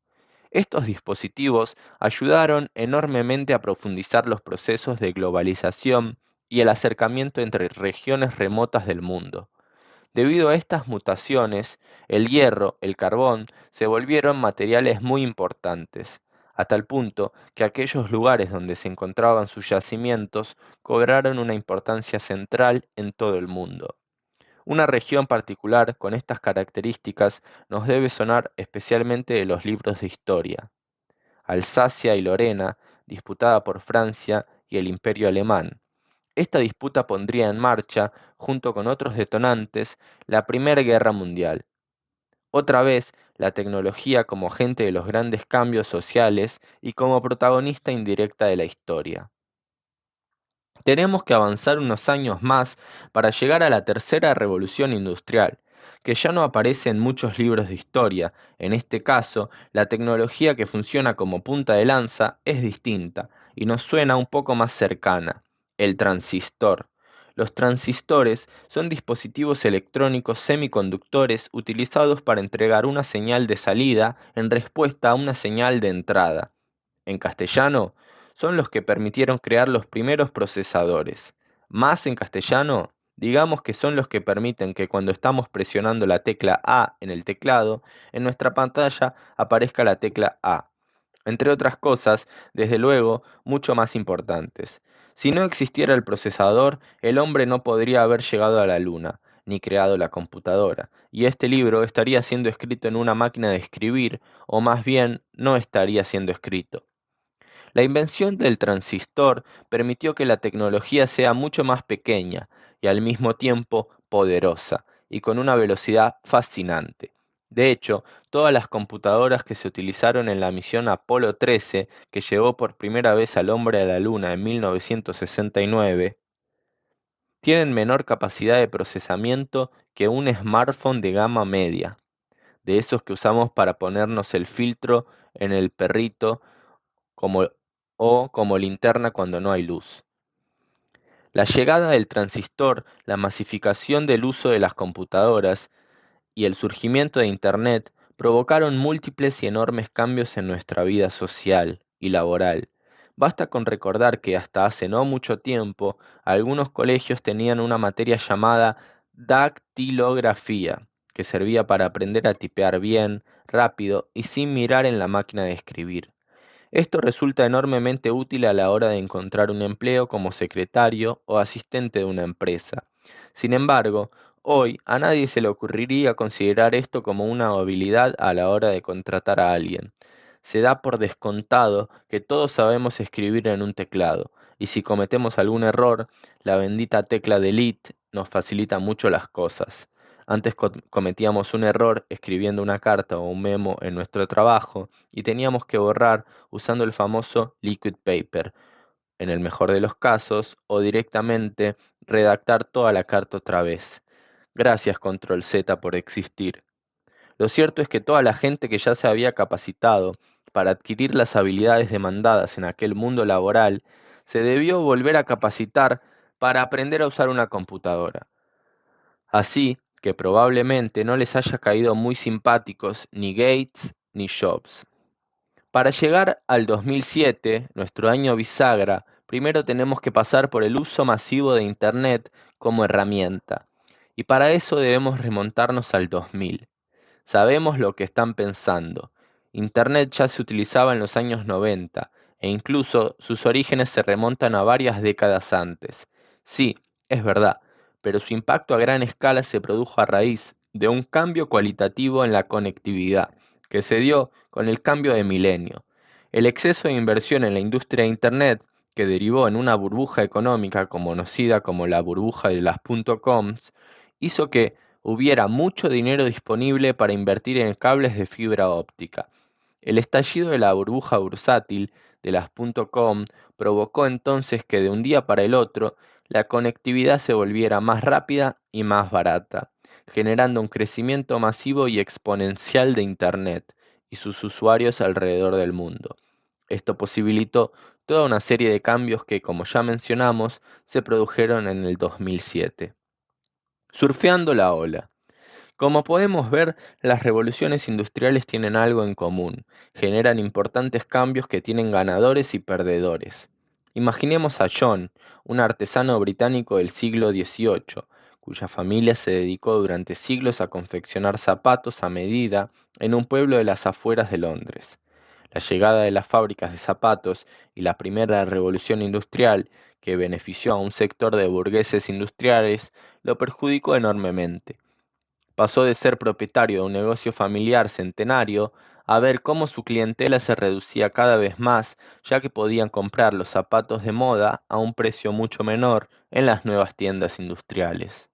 Estos dispositivos ayudaron enormemente a profundizar los procesos de globalización y el acercamiento entre regiones remotas del mundo. Debido a estas mutaciones, el hierro, el carbón, se volvieron materiales muy importantes, a tal punto que aquellos lugares donde se encontraban sus yacimientos cobraron una importancia central en todo el mundo. Una región particular con estas características nos debe sonar especialmente de los libros de historia: Alsacia y Lorena, disputada por Francia y el Imperio Alemán. Esta disputa pondría en marcha, junto con otros detonantes, la Primera Guerra Mundial. Otra vez, la tecnología como agente de los grandes cambios sociales y como protagonista indirecta de la historia. Tenemos que avanzar unos años más para llegar a la tercera revolución industrial, que ya no aparece en muchos libros de historia. En este caso, la tecnología que funciona como punta de lanza es distinta y nos suena un poco más cercana: el transistor. Los transistores son dispositivos electrónicos semiconductores utilizados para entregar una señal de salida en respuesta a una señal de entrada. En castellano, son los que permitieron crear los primeros procesadores. Más en castellano, digamos que son los que permiten que cuando estamos presionando la tecla A en el teclado, en nuestra pantalla aparezca la tecla A. Entre otras cosas, desde luego, mucho más importantes. Si no existiera el procesador, el hombre no podría haber llegado a la luna, ni creado la computadora, y este libro estaría siendo escrito en una máquina de escribir, o más bien, no estaría siendo escrito. La invención del transistor permitió que la tecnología sea mucho más pequeña y al mismo tiempo poderosa, y con una velocidad fascinante. De hecho, todas las computadoras que se utilizaron en la misión Apolo 13, que llevó por primera vez al hombre a la Luna en 1969, tienen menor capacidad de procesamiento que un smartphone de gama media, de esos que usamos para ponernos el filtro en el perrito como, o como linterna cuando no hay luz. La llegada del transistor, la masificación del uso de las computadoras y el surgimiento de Internet provocaron múltiples y enormes cambios en nuestra vida social y laboral. Basta con recordar que hasta hace no mucho tiempo algunos colegios tenían una materia llamada dactilografía, que servía para aprender a tipear bien, rápido y sin mirar en la máquina de escribir. Esto resulta enormemente útil a la hora de encontrar un empleo como secretario o asistente de una empresa. Sin embargo, hoy a nadie se le ocurriría considerar esto como una habilidad a la hora de contratar a alguien. Se da por descontado que todos sabemos escribir en un teclado, y si cometemos algún error, la bendita tecla delete nos facilita mucho las cosas. Antes cometíamos un error escribiendo una carta o un memo en nuestro trabajo y teníamos que borrar usando el famoso liquid paper, en el mejor de los casos, o directamente redactar toda la carta otra vez. Gracias Control Z por existir. Lo cierto es que toda la gente que ya se había capacitado para adquirir las habilidades demandadas en aquel mundo laboral, se debió volver a capacitar para aprender a usar una computadora. Así que probablemente no les haya caído muy simpáticos ni Gates ni Jobs. Para llegar al 2007, nuestro año bisagra, primero tenemos que pasar por el uso masivo de Internet como herramienta. Y para eso debemos remontarnos al 2000. Sabemos lo que están pensando. Internet ya se utilizaba en los años 90 e incluso sus orígenes se remontan a varias décadas antes. Sí, es verdad, pero su impacto a gran escala se produjo a raíz de un cambio cualitativo en la conectividad, que se dio con el cambio de milenio. El exceso de inversión en la industria de Internet, que derivó en una burbuja económica conocida como la burbuja de las .coms, hizo que hubiera mucho dinero disponible para invertir en cables de fibra óptica. El estallido de la burbuja bursátil de las .com provocó entonces que de un día para el otro la conectividad se volviera más rápida y más barata, generando un crecimiento masivo y exponencial de Internet y sus usuarios alrededor del mundo. Esto posibilitó toda una serie de cambios que, como ya mencionamos, se produjeron en el 2007. Surfeando la ola. Como podemos ver, las revoluciones industriales tienen algo en común, generan importantes cambios que tienen ganadores y perdedores. Imaginemos a John, un artesano británico del siglo XVIII, cuya familia se dedicó durante siglos a confeccionar zapatos a medida en un pueblo de las afueras de Londres. La llegada de las fábricas de zapatos y la primera revolución industrial, que benefició a un sector de burgueses industriales, lo perjudicó enormemente. Pasó de ser propietario de un negocio familiar centenario a ver cómo su clientela se reducía cada vez más, ya que podían comprar los zapatos de moda a un precio mucho menor en las nuevas tiendas industriales.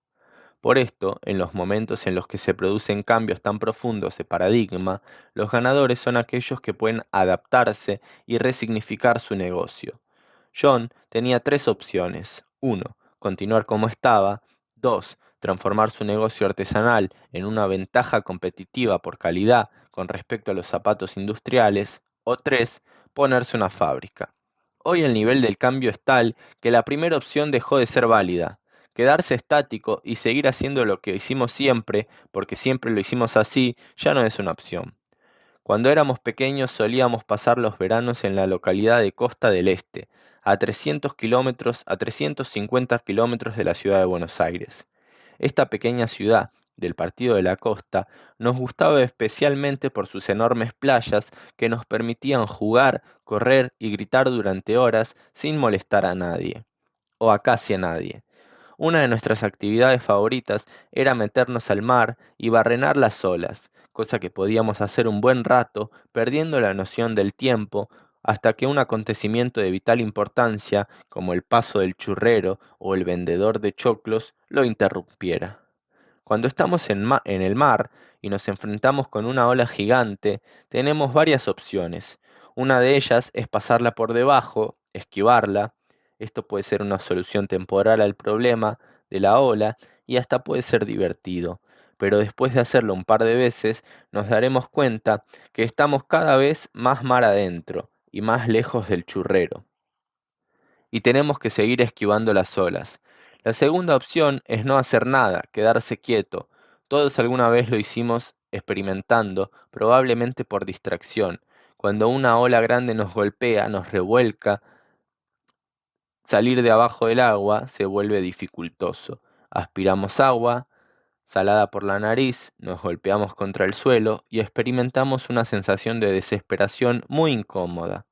Por esto, en los momentos en los que se producen cambios tan profundos de paradigma, los ganadores son aquellos que pueden adaptarse y resignificar su negocio. John tenía tres opciones. Uno, continuar como estaba. 2, transformar su negocio artesanal en una ventaja competitiva por calidad con respecto a los zapatos industriales. O 3, ponerse una fábrica. Hoy el nivel del cambio es tal que la primera opción dejó de ser válida. Quedarse estático y seguir haciendo lo que hicimos siempre, porque siempre lo hicimos así, ya no es una opción. Cuando éramos pequeños solíamos pasar los veranos en la localidad de Costa del Este, a 350 kilómetros de la ciudad de Buenos Aires. Esta pequeña ciudad del Partido de la Costa nos gustaba especialmente por sus enormes playas que nos permitían jugar, correr y gritar durante horas sin molestar a nadie, o a casi a nadie. Una de nuestras actividades favoritas era meternos al mar y barrenar las olas, cosa que podíamos hacer un buen rato, perdiendo la noción del tiempo, hasta que un acontecimiento de vital importancia, como el paso del churrero o el vendedor de choclos, lo interrumpiera. Cuando estamos en el mar y nos enfrentamos con una ola gigante, tenemos varias opciones. Una de ellas es pasarla por debajo, esquivarla. Esto puede ser una solución temporal al problema de la ola y hasta puede ser divertido. Pero después de hacerlo un par de veces, nos daremos cuenta que estamos cada vez más mar adentro y más lejos del churrero y tenemos que seguir esquivando las olas. La segunda opción es no hacer nada, quedarse quieto. Todos alguna vez lo hicimos experimentando, probablemente por distracción. Cuando una ola grande nos golpea, nos revuelca, salir de abajo del agua se vuelve dificultoso. Aspiramos agua, salada por la nariz, nos golpeamos contra el suelo y experimentamos una sensación de desesperación muy incómoda.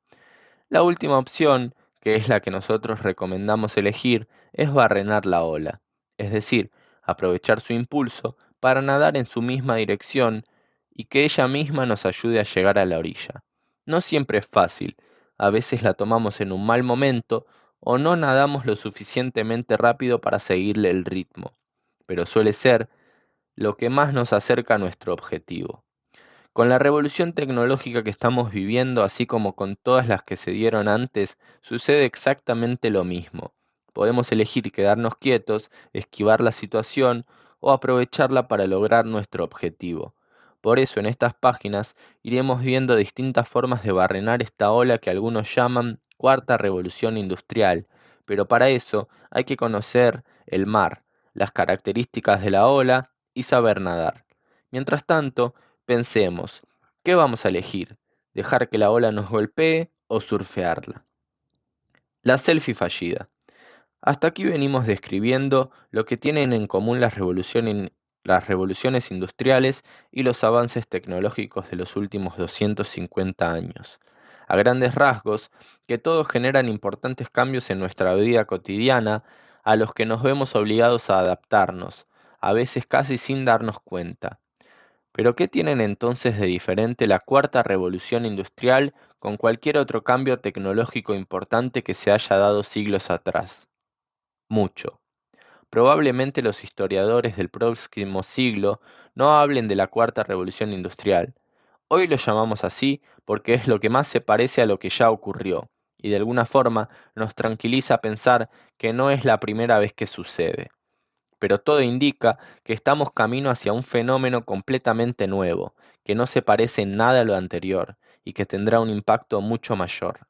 La última opción, que es la que nosotros recomendamos elegir, es barrenar la ola, es decir, aprovechar su impulso para nadar en su misma dirección y que ella misma nos ayude a llegar a la orilla. No siempre es fácil, a veces la tomamos en un mal momento o no nadamos lo suficientemente rápido para seguirle el ritmo, pero suele ser lo que más nos acerca a nuestro objetivo. Con la revolución tecnológica que estamos viviendo, así como con todas las que se dieron antes, sucede exactamente lo mismo. Podemos elegir quedarnos quietos, esquivar la situación o aprovecharla para lograr nuestro objetivo. Por eso en estas páginas iremos viendo distintas formas de barrenar esta ola que algunos llaman cuarta revolución industrial, pero para eso hay que conocer el mar, las características de la ola y saber nadar. Mientras tanto, pensemos, ¿qué vamos a elegir? ¿Dejar que la ola nos golpee o surfearla? La selfie fallida. Hasta aquí venimos describiendo lo que tienen en común las revoluciones industriales y los avances tecnológicos de los últimos 250 años. A grandes rasgos, que todos generan importantes cambios en nuestra vida cotidiana a los que nos vemos obligados a adaptarnos, a veces casi sin darnos cuenta. Pero ¿qué tienen entonces de diferente la cuarta revolución industrial con cualquier otro cambio tecnológico importante que se haya dado siglos atrás? Mucho. Probablemente los historiadores del próximo siglo no hablen de la cuarta revolución industrial. Hoy lo llamamos así porque es lo que más se parece a lo que ya ocurrió, y de alguna forma nos tranquiliza pensar que no es la primera vez que sucede, pero todo indica que estamos camino hacia un fenómeno completamente nuevo, que no se parece en nada a lo anterior y que tendrá un impacto mucho mayor.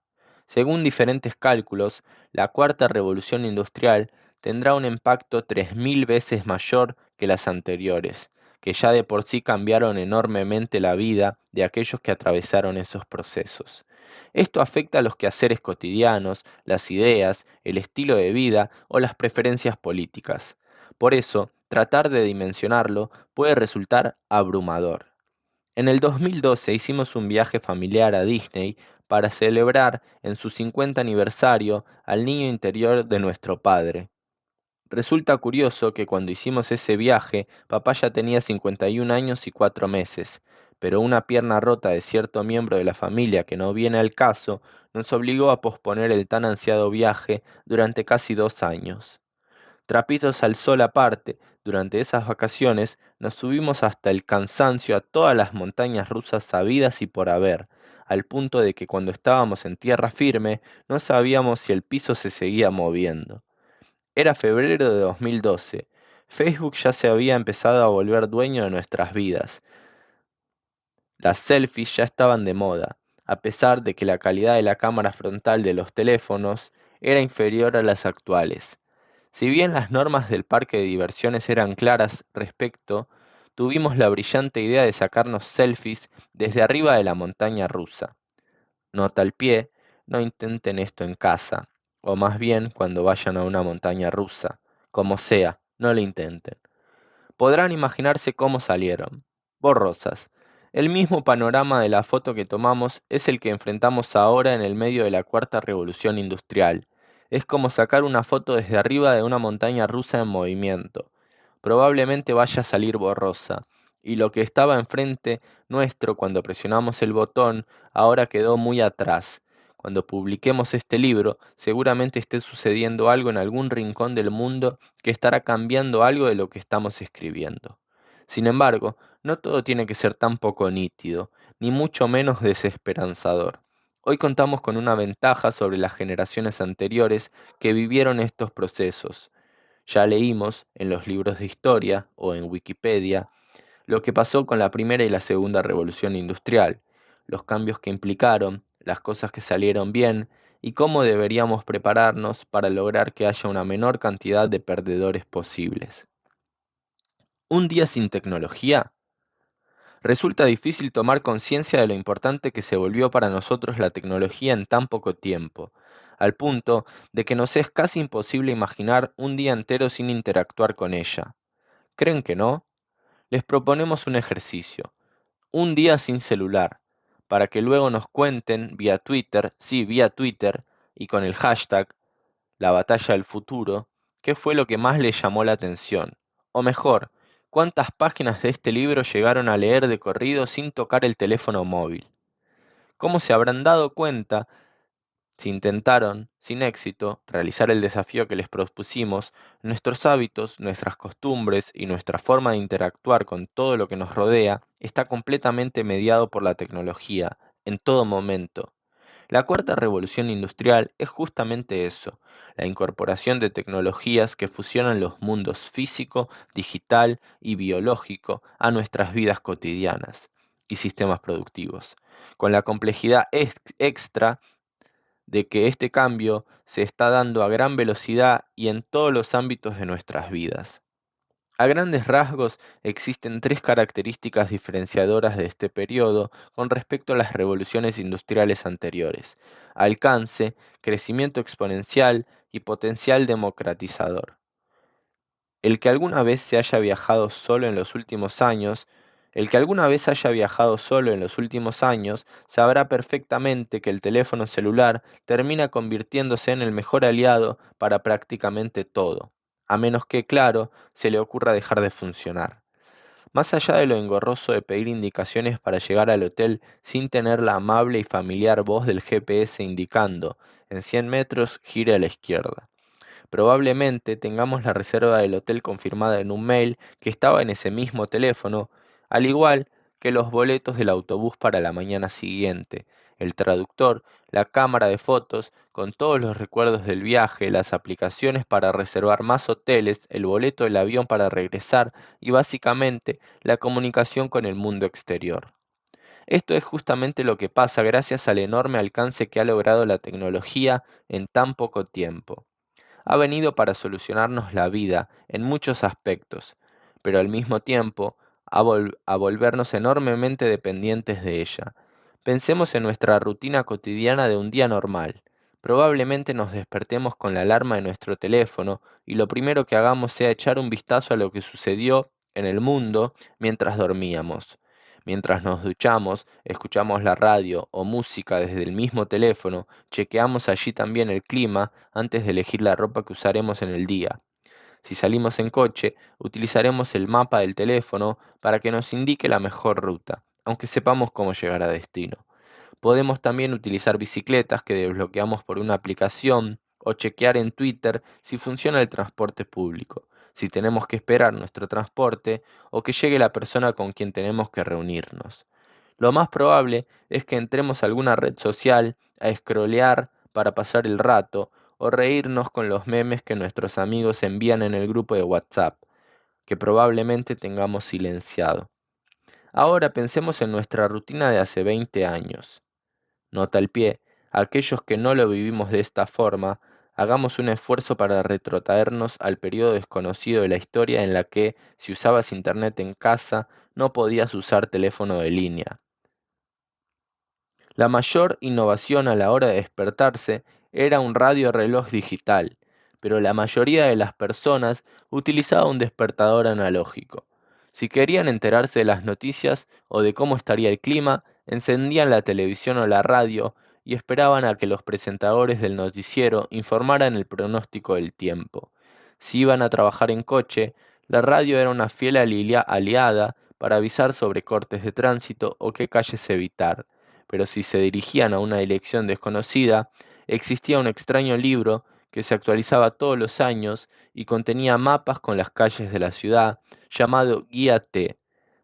Según diferentes cálculos, la cuarta revolución industrial tendrá un impacto 3000 veces mayor que las anteriores, que ya de por sí cambiaron enormemente la vida de aquellos que atravesaron esos procesos. Esto afecta a los quehaceres cotidianos, las ideas, el estilo de vida o las preferencias políticas. Por eso, tratar de dimensionarlo puede resultar abrumador. En el 2012 hicimos un viaje familiar a Disney para celebrar en su 50 aniversario al niño interior de nuestro padre. Resulta curioso que cuando hicimos ese viaje, papá ya tenía 51 años y 4 meses, pero una pierna rota de cierto miembro de la familia que no viene al caso nos obligó a posponer el tan ansiado viaje durante casi 2 años. Trapitos al sol aparte, durante esas vacaciones nos subimos hasta el cansancio a todas las montañas rusas sabidas y por haber, al punto de que cuando estábamos en tierra firme no sabíamos si el piso se seguía moviendo. Era febrero de 2012. Facebook ya se había empezado a volver dueño de nuestras vidas. Las selfies ya estaban de moda, a pesar de que la calidad de la cámara frontal de los teléfonos era inferior a las actuales. Si bien las normas del parque de diversiones eran claras respecto, tuvimos la brillante idea de sacarnos selfies desde arriba de la montaña rusa. Nota al pie, no intenten esto en casa, o más bien cuando vayan a una montaña rusa. Como sea, no lo intenten. Podrán imaginarse cómo salieron. Borrosas. El mismo panorama de la foto que tomamos es el que enfrentamos ahora en el medio de la cuarta revolución industrial. Es como sacar una foto desde arriba de una montaña rusa en movimiento. Probablemente vaya a salir borrosa, y lo que estaba enfrente nuestro cuando presionamos el botón ahora quedó muy atrás. Cuando publiquemos este libro, seguramente esté sucediendo algo en algún rincón del mundo que estará cambiando algo de lo que estamos escribiendo. Sin embargo, no todo tiene que ser tan poco nítido, ni mucho menos desesperanzador. Hoy contamos con una ventaja sobre las generaciones anteriores que vivieron estos procesos. Ya leímos en los libros de historia o en Wikipedia lo que pasó con la primera y la segunda revolución industrial, los cambios que implicaron, las cosas que salieron bien y cómo deberíamos prepararnos para lograr que haya una menor cantidad de perdedores posibles. Un día sin tecnología. Resulta difícil tomar conciencia de lo importante que se volvió para nosotros la tecnología en tan poco tiempo, al punto de que nos es casi imposible imaginar un día entero sin interactuar con ella. ¿Creen que no? Les proponemos un ejercicio, un día sin celular, para que luego nos cuenten vía Twitter, sí, vía Twitter, y con el hashtag La Batalla del Futuro, qué fue lo que más les llamó la atención. O mejor, cuántas páginas de este libro llegaron a leer de corrido sin tocar el teléfono móvil. ¿Cómo se habrán dado cuenta si intentaron, sin éxito, realizar el desafío que les propusimos? Nuestros hábitos, nuestras costumbres y nuestra forma de interactuar con todo lo que nos rodea está completamente mediado por la tecnología, en todo momento. La cuarta revolución industrial es justamente eso, la incorporación de tecnologías que fusionan los mundos físico, digital y biológico a nuestras vidas cotidianas y sistemas productivos, con la complejidad extra de que este cambio se está dando a gran velocidad y en todos los ámbitos de nuestras vidas. A grandes rasgos, existen tres características diferenciadoras de este periodo con respecto a las revoluciones industriales anteriores: alcance, crecimiento exponencial y potencial democratizador. El que alguna vez se haya viajado solo en los últimos años, el que alguna vez haya viajado solo en los últimos años, sabrá perfectamente que el teléfono celular termina convirtiéndose en el mejor aliado para prácticamente todo, a menos que, claro, se le ocurra dejar de funcionar. Más allá de lo engorroso de pedir indicaciones para llegar al hotel sin tener la amable y familiar voz del GPS indicando, en 100 metros gire a la izquierda. Probablemente tengamos la reserva del hotel confirmada en un mail que estaba en ese mismo teléfono, al igual que los boletos del autobús para la mañana siguiente, el traductor, la cámara de fotos, con todos los recuerdos del viaje, las aplicaciones para reservar más hoteles, el boleto del avión para regresar y básicamente la comunicación con el mundo exterior. Esto es justamente lo que pasa gracias al enorme alcance que ha logrado la tecnología en tan poco tiempo. Ha venido para solucionarnos la vida en muchos aspectos, pero al mismo tiempo a volvernos enormemente dependientes de ella. Pensemos en nuestra rutina cotidiana de un día normal. Probablemente nos despertemos con la alarma de nuestro teléfono y lo primero que hagamos sea echar un vistazo a lo que sucedió en el mundo mientras dormíamos. Mientras nos duchamos, escuchamos la radio o música desde el mismo teléfono, chequeamos allí también el clima antes de elegir la ropa que usaremos en el día. Si salimos en coche, utilizaremos el mapa del teléfono para que nos indique la mejor ruta, aunque sepamos cómo llegar a destino. Podemos también utilizar bicicletas que desbloqueamos por una aplicación o chequear en Twitter si funciona el transporte público, si tenemos que esperar nuestro transporte o que llegue la persona con quien tenemos que reunirnos. Lo más probable es que entremos a alguna red social a scrollear para pasar el rato o reírnos con los memes que nuestros amigos envían en el grupo de WhatsApp, que probablemente tengamos silenciado. Ahora pensemos en nuestra rutina de hace 20 años. Nota al pie, aquellos que no lo vivimos de esta forma, hagamos un esfuerzo para retrotraernos al periodo desconocido de la historia en la que, si usabas internet en casa, no podías usar teléfono de línea. La mayor innovación a la hora de despertarse era un radioreloj digital, pero la mayoría de las personas utilizaba un despertador analógico. Si querían enterarse de las noticias o de cómo estaría el clima, encendían la televisión o la radio y esperaban a que los presentadores del noticiero informaran el pronóstico del tiempo. Si iban a trabajar en coche, la radio era una fiel aliada para avisar sobre cortes de tránsito o qué calles evitar, pero si se dirigían a una dirección desconocida, existía un extraño libro que se actualizaba todos los años y contenía mapas con las calles de la ciudad, llamado Guía T.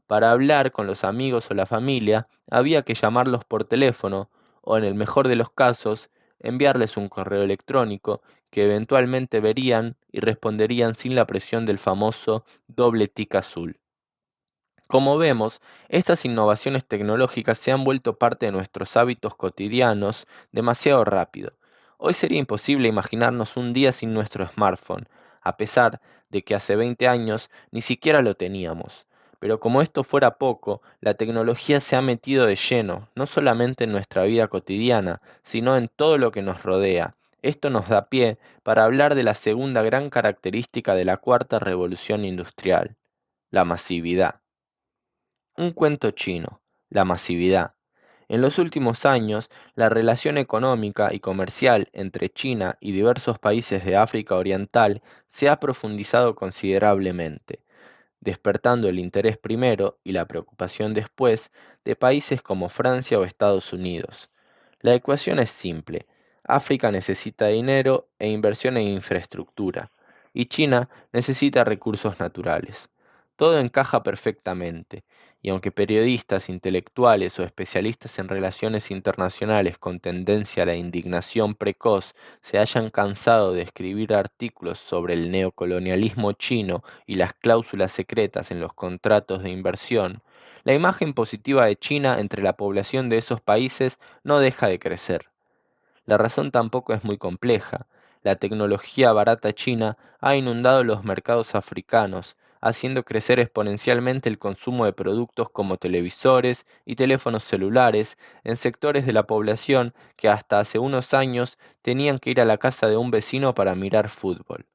Para hablar con los amigos o la familia, había que llamarlos por teléfono o, en el mejor de los casos, enviarles un correo electrónico que eventualmente verían y responderían sin la presión del famoso doble tic azul. Como vemos, estas innovaciones tecnológicas se han vuelto parte de nuestros hábitos cotidianos demasiado rápido. Hoy sería imposible imaginarnos un día sin nuestro smartphone, a pesar de que hace 20 años ni siquiera lo teníamos. Pero como esto fuera poco, la tecnología se ha metido de lleno, no solamente en nuestra vida cotidiana, sino en todo lo que nos rodea. Esto nos da pie para hablar de la segunda gran característica de la cuarta revolución industrial, la masividad. Un cuento chino, la masividad. En los últimos años, la relación económica y comercial entre China y diversos países de África Oriental se ha profundizado considerablemente, despertando el interés primero y la preocupación después de países como Francia o Estados Unidos. La ecuación es simple. África necesita dinero e inversión en infraestructura, y China necesita recursos naturales. Todo encaja perfectamente, y aunque periodistas, intelectuales o especialistas en relaciones internacionales con tendencia a la indignación precoz se hayan cansado de escribir artículos sobre el neocolonialismo chino y las cláusulas secretas en los contratos de inversión, la imagen positiva de China entre la población de esos países no deja de crecer. La razón tampoco es muy compleja. La tecnología barata china ha inundado los mercados africanos, haciendo crecer exponencialmente el consumo de productos como televisores y teléfonos celulares en sectores de la población que hasta hace unos años tenían que ir a la casa de un vecino para mirar fútbol.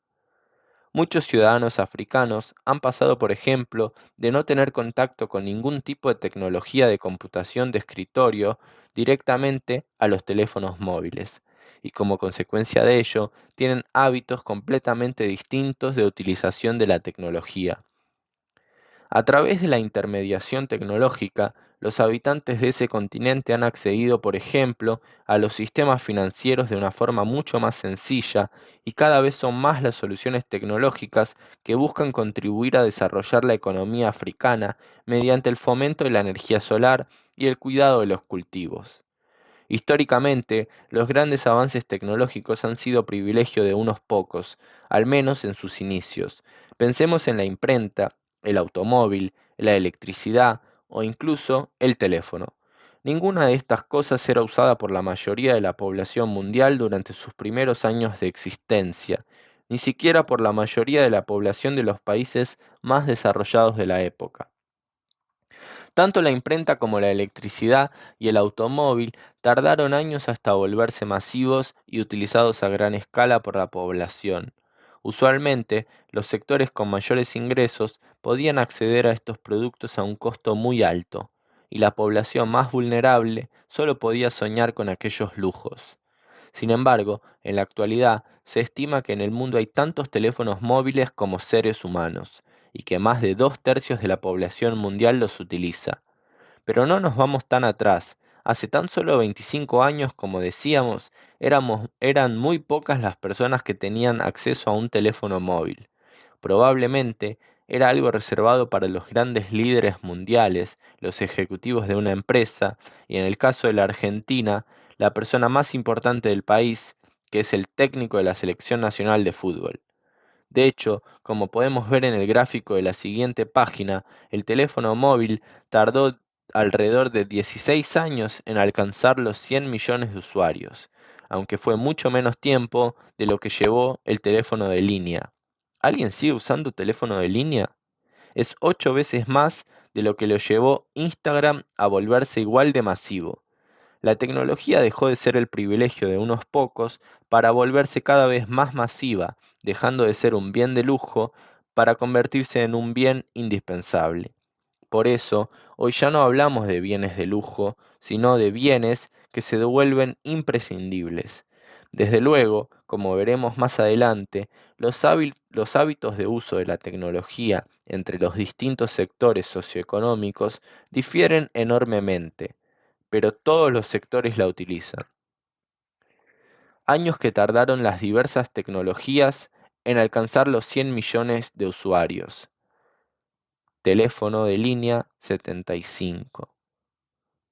Muchos ciudadanos africanos han pasado, por ejemplo, de no tener contacto con ningún tipo de tecnología de computación de escritorio directamente a los teléfonos móviles, y como consecuencia de ello, tienen hábitos completamente distintos de utilización de la tecnología. A través de la intermediación tecnológica, los habitantes de ese continente han accedido, por ejemplo, a los sistemas financieros de una forma mucho más sencilla, y cada vez son más las soluciones tecnológicas que buscan contribuir a desarrollar la economía africana mediante el fomento de la energía solar y el cuidado de los cultivos. Históricamente, los grandes avances tecnológicos han sido privilegio de unos pocos, al menos en sus inicios. Pensemos en la imprenta, el automóvil, la electricidad o incluso el teléfono. Ninguna de estas cosas era usada por la mayoría de la población mundial durante sus primeros años de existencia, ni siquiera por la mayoría de la población de los países más desarrollados de la época. Tanto la imprenta como la electricidad y el automóvil tardaron años hasta volverse masivos y utilizados a gran escala por la población. Usualmente, los sectores con mayores ingresos podían acceder a estos productos a un costo muy alto, y la población más vulnerable solo podía soñar con aquellos lujos. Sin embargo, en la actualidad se estima que en el mundo hay tantos teléfonos móviles como seres humanos, y que más de 2/3 de la población mundial los utiliza. Pero no nos vamos tan atrás. Hace tan solo 25 años, como decíamos, eran muy pocas las personas que tenían acceso a un teléfono móvil. Probablemente era algo reservado para los grandes líderes mundiales, los ejecutivos de una empresa, y en el caso de la Argentina, la persona más importante del país, que es el técnico de la Selección Nacional de Fútbol. De hecho, como podemos ver en el gráfico de la siguiente página, el teléfono móvil tardó alrededor de 16 años en alcanzar los 100 millones de usuarios, aunque fue mucho menos tiempo de lo que llevó el teléfono de línea. ¿Alguien sigue usando teléfono de línea? Es 8 veces más de lo que lo llevó Instagram a volverse igual de masivo. La tecnología dejó de ser el privilegio de unos pocos para volverse cada vez más masiva, dejando de ser un bien de lujo para convertirse en un bien indispensable. Por eso, hoy ya no hablamos de bienes de lujo, sino de bienes que se vuelven imprescindibles. Desde luego, como veremos más adelante, los hábitos de uso de la tecnología entre los distintos sectores socioeconómicos difieren enormemente, pero todos los sectores la utilizan. Años que tardaron las diversas tecnologías en alcanzar los 100 millones de usuarios. Teléfono de línea 75,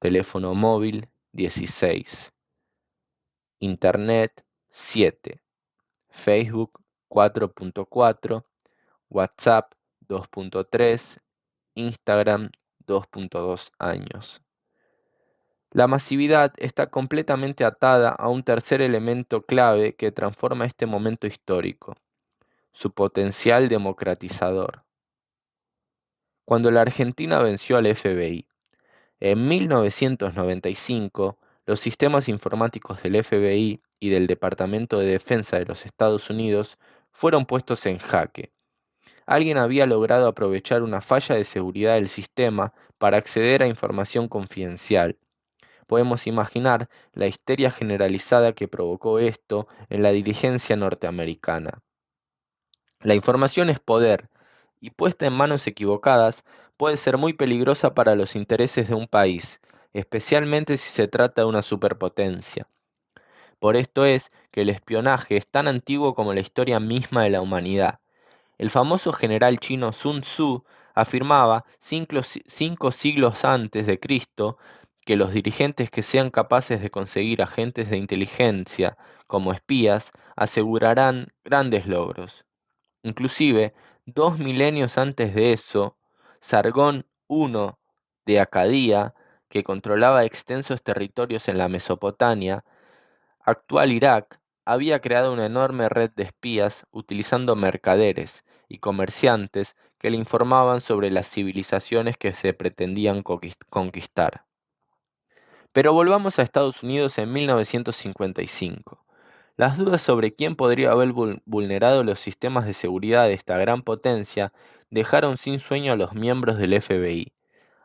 teléfono móvil 16, Internet 7, Facebook 4.4, WhatsApp 2.3, Instagram 2.2 años. La masividad está completamente atada a un tercer elemento clave que transforma este momento histórico: su potencial democratizador. Cuando la Argentina venció al FBI en 1995, los sistemas informáticos del FBI y del Departamento de Defensa de los Estados Unidos fueron puestos en jaque. Alguien había logrado aprovechar una falla de seguridad del sistema para acceder a información confidencial. Podemos imaginar la histeria generalizada que provocó esto en la dirigencia norteamericana. La información es poder, y puesta en manos equivocadas puede ser muy peligrosa para los intereses de un país, especialmente si se trata de una superpotencia. Por esto es que el espionaje es tan antiguo como la historia misma de la humanidad. El famoso general chino Sun Tzu afirmaba 5 siglos antes de Cristo que los dirigentes que sean capaces de conseguir agentes de inteligencia como espías asegurarán grandes logros. Inclusive, 2 milenios antes de eso, Sargón I de Acadía, que controlaba extensos territorios en la Mesopotamia, actual Irak, había creado una enorme red de espías utilizando mercaderes y comerciantes que le informaban sobre las civilizaciones que se pretendían conquistar. Pero volvamos a Estados Unidos en 1955. Las dudas sobre quién podría haber vulnerado los sistemas de seguridad de esta gran potencia dejaron sin sueño a los miembros del FBI.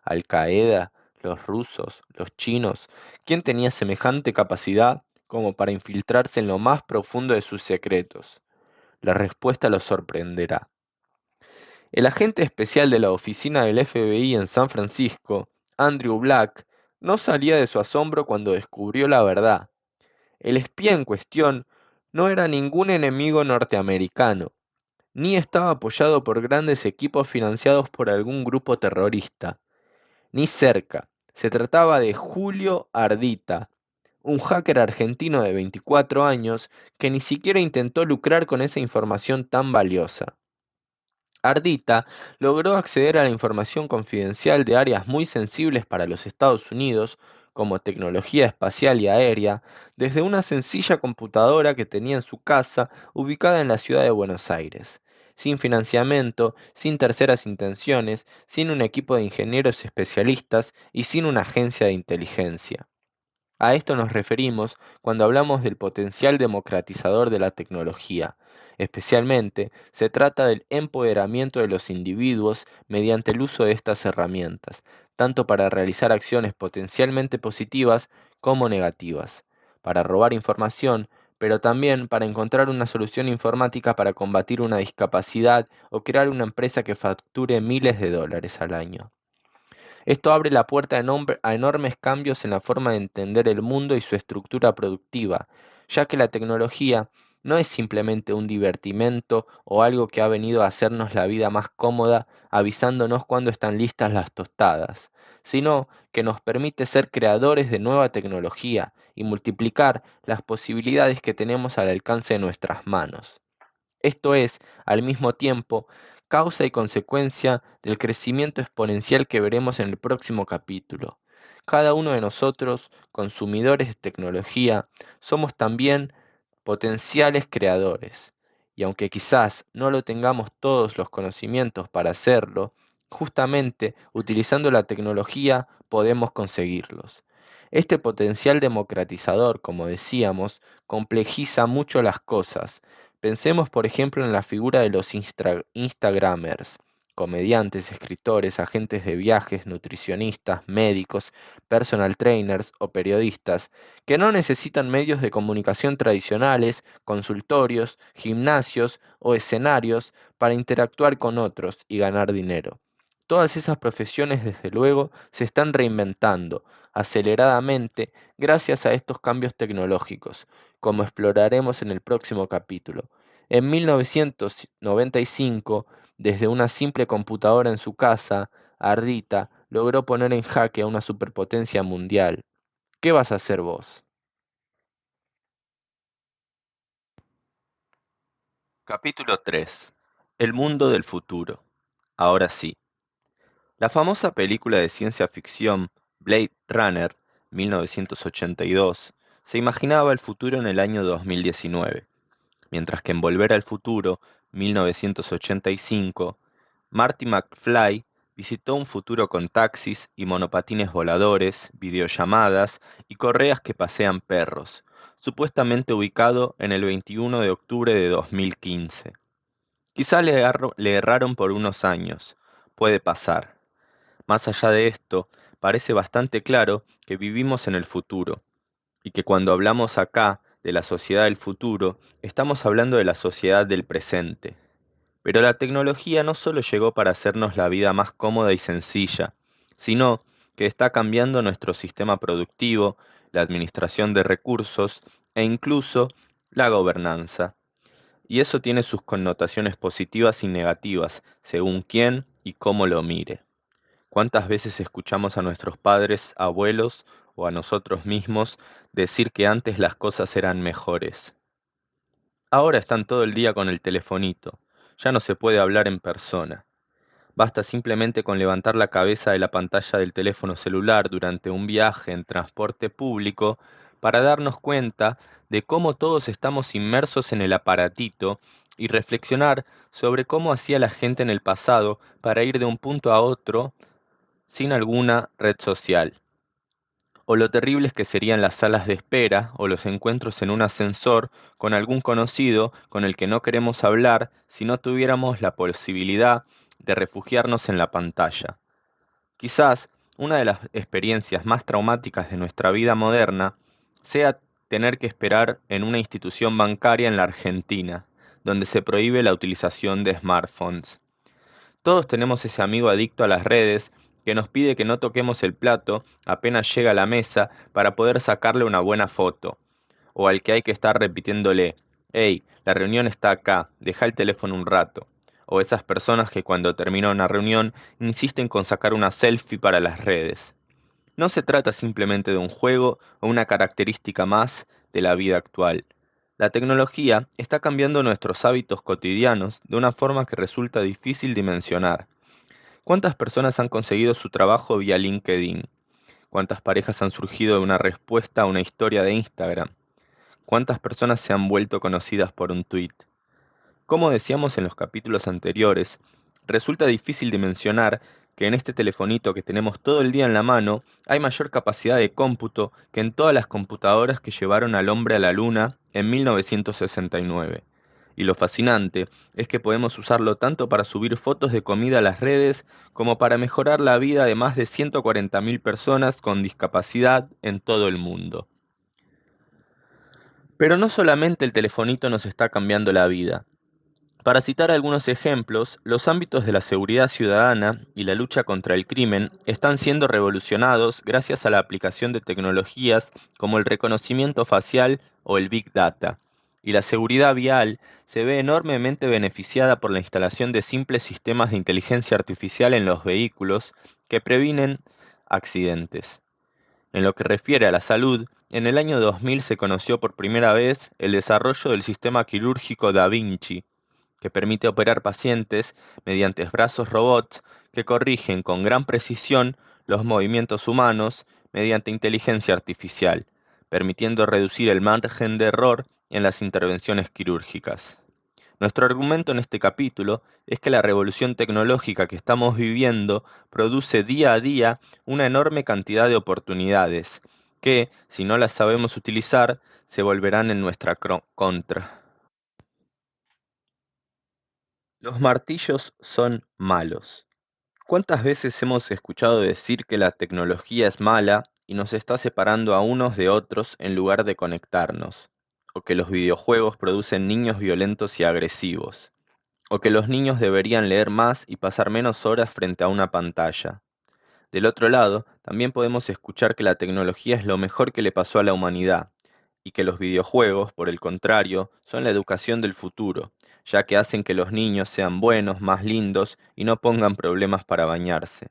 Al Qaeda, los rusos, los chinos. ¿Quién tenía semejante capacidad como para infiltrarse en lo más profundo de sus secretos? La respuesta los sorprenderá. El agente especial de la oficina del FBI en San Francisco, Andrew Black, no salía de su asombro cuando descubrió la verdad. El espía en cuestión no era ningún enemigo norteamericano, ni estaba apoyado por grandes equipos financiados por algún grupo terrorista, ni cerca. Se trataba de Julio Ardita, un hacker argentino de 24 años que ni siquiera intentó lucrar con esa información tan valiosa. Ardita logró acceder a la información confidencial de áreas muy sensibles para los Estados Unidos, como tecnología espacial y aérea, desde una sencilla computadora que tenía en su casa ubicada en la ciudad de Buenos Aires. sin financiamiento, sin terceras intenciones, sin un equipo de ingenieros especialistas y sin una agencia de inteligencia. A esto nos referimos cuando hablamos del potencial democratizador de la tecnología. Especialmente, se trata del empoderamiento de los individuos mediante el uso de estas herramientas, tanto para realizar acciones potencialmente positivas como negativas, para robar información, pero también para encontrar una solución informática para combatir una discapacidad o crear una empresa que facture miles de dólares al año. Esto abre la puerta a enormes cambios en la forma de entender el mundo y su estructura productiva, ya que la tecnología no es simplemente un divertimento o algo que ha venido a hacernos la vida más cómoda avisándonos cuando están listas las tostadas, sino que nos permite ser creadores de nueva tecnología y multiplicar las posibilidades que tenemos al alcance de nuestras manos. Esto es, al mismo tiempo, causa y consecuencia del crecimiento exponencial que veremos en el próximo capítulo. Cada uno de nosotros, consumidores de tecnología, somos también potenciales creadores. Y aunque quizás no lo tengamos todos los conocimientos para hacerlo, justamente utilizando la tecnología podemos conseguirlos. Este potencial democratizador, como decíamos, complejiza mucho las cosas. Pensemos, por ejemplo, en la figura de los Instagramers, comediantes, escritores, agentes de viajes, nutricionistas, médicos, personal trainers o periodistas, que no necesitan medios de comunicación tradicionales, consultorios, gimnasios o escenarios para interactuar con otros y ganar dinero. Todas esas profesiones, desde luego, se están reinventando aceleradamente gracias a estos cambios tecnológicos, como exploraremos en el próximo capítulo. En 1995, desde una simple computadora en su casa, Ardita logró poner en jaque a una superpotencia mundial. ¿Qué vas a hacer vos? Capítulo 3. El mundo del futuro. Ahora sí. La famosa película de ciencia ficción Blade Runner 1982 se imaginaba el futuro en el año 2019, mientras que en Volver al Futuro 1985, Marty McFly visitó un futuro con taxis y monopatines voladores, videollamadas y correas que pasean perros, supuestamente ubicado en el 21 de octubre de 2015. Quizá le erraron por unos años, puede pasar. Más allá de esto, parece bastante claro que vivimos en el futuro, y que cuando hablamos acá de la sociedad del futuro, estamos hablando de la sociedad del presente. Pero la tecnología no solo llegó para hacernos la vida más cómoda y sencilla, sino que está cambiando nuestro sistema productivo, la administración de recursos e incluso la gobernanza. Y eso tiene sus connotaciones positivas y negativas, según quién y cómo lo mire. ¿Cuántas veces escuchamos a nuestros padres, abuelos o a nosotros mismos decir que antes las cosas eran mejores? Ahora están todo el día con el telefonito, ya no se puede hablar en persona. Basta simplemente con levantar la cabeza de la pantalla del teléfono celular durante un viaje en transporte público para darnos cuenta de cómo todos estamos inmersos en el aparatito y reflexionar sobre cómo hacía la gente en el pasado para ir de un punto a otro sin alguna red social, o lo terribles que serían las salas de espera o los encuentros en un ascensor con algún conocido con el que no queremos hablar si no tuviéramos la posibilidad de refugiarnos en la pantalla. Quizás una de las experiencias más traumáticas de nuestra vida moderna sea tener que esperar en una institución bancaria en la Argentina, donde se prohíbe la utilización de smartphones. Todos tenemos ese amigo adicto a las redes que nos pide que no toquemos el plato apenas llega a la mesa para poder sacarle una buena foto, o al que hay que estar repitiéndole, hey, la reunión está acá, deja el teléfono un rato, o esas personas que cuando termina una reunión insisten con sacar una selfie para las redes. No se trata simplemente de un juego o una característica más de la vida actual. La tecnología está cambiando nuestros hábitos cotidianos de una forma que resulta difícil dimensionar. ¿Cuántas personas han conseguido su trabajo vía LinkedIn? ¿Cuántas parejas han surgido de una respuesta a una historia de Instagram? ¿Cuántas personas se han vuelto conocidas por un tweet? Como decíamos en los capítulos anteriores, resulta difícil dimensionar que en este telefonito que tenemos todo el día en la mano hay mayor capacidad de cómputo que en todas las computadoras que llevaron al hombre a la Luna en 1969. Y lo fascinante es que podemos usarlo tanto para subir fotos de comida a las redes como para mejorar la vida de más de 140.000 personas con discapacidad en todo el mundo. Pero no solamente el telefonito nos está cambiando la vida. Para citar algunos ejemplos, los ámbitos de la seguridad ciudadana y la lucha contra el crimen están siendo revolucionados gracias a la aplicación de tecnologías como el reconocimiento facial o el Big Data, y la seguridad vial se ve enormemente beneficiada por la instalación de simples sistemas de inteligencia artificial en los vehículos que previnen accidentes. En lo que refiere a la salud, en el año 2000 se conoció por primera vez el desarrollo del sistema quirúrgico Da Vinci, que permite operar pacientes mediante brazos robots que corrigen con gran precisión los movimientos humanos mediante inteligencia artificial, permitiendo reducir el margen de error en las intervenciones quirúrgicas. Nuestro argumento en este capítulo es que la revolución tecnológica que estamos viviendo produce día a día una enorme cantidad de oportunidades que, si no las sabemos utilizar, se volverán en nuestra contra. Los martillos son malos. ¿Cuántas veces hemos escuchado decir que la tecnología es mala y nos está separando a unos de otros en lugar de conectarnos? ¿O que los videojuegos producen niños violentos y agresivos? ¿O que los niños deberían leer más y pasar menos horas frente a una pantalla? Del otro lado, también podemos escuchar que la tecnología es lo mejor que le pasó a la humanidad, y que los videojuegos, por el contrario, son la educación del futuro, ya que hacen que los niños sean buenos, más lindos y no pongan problemas para bañarse.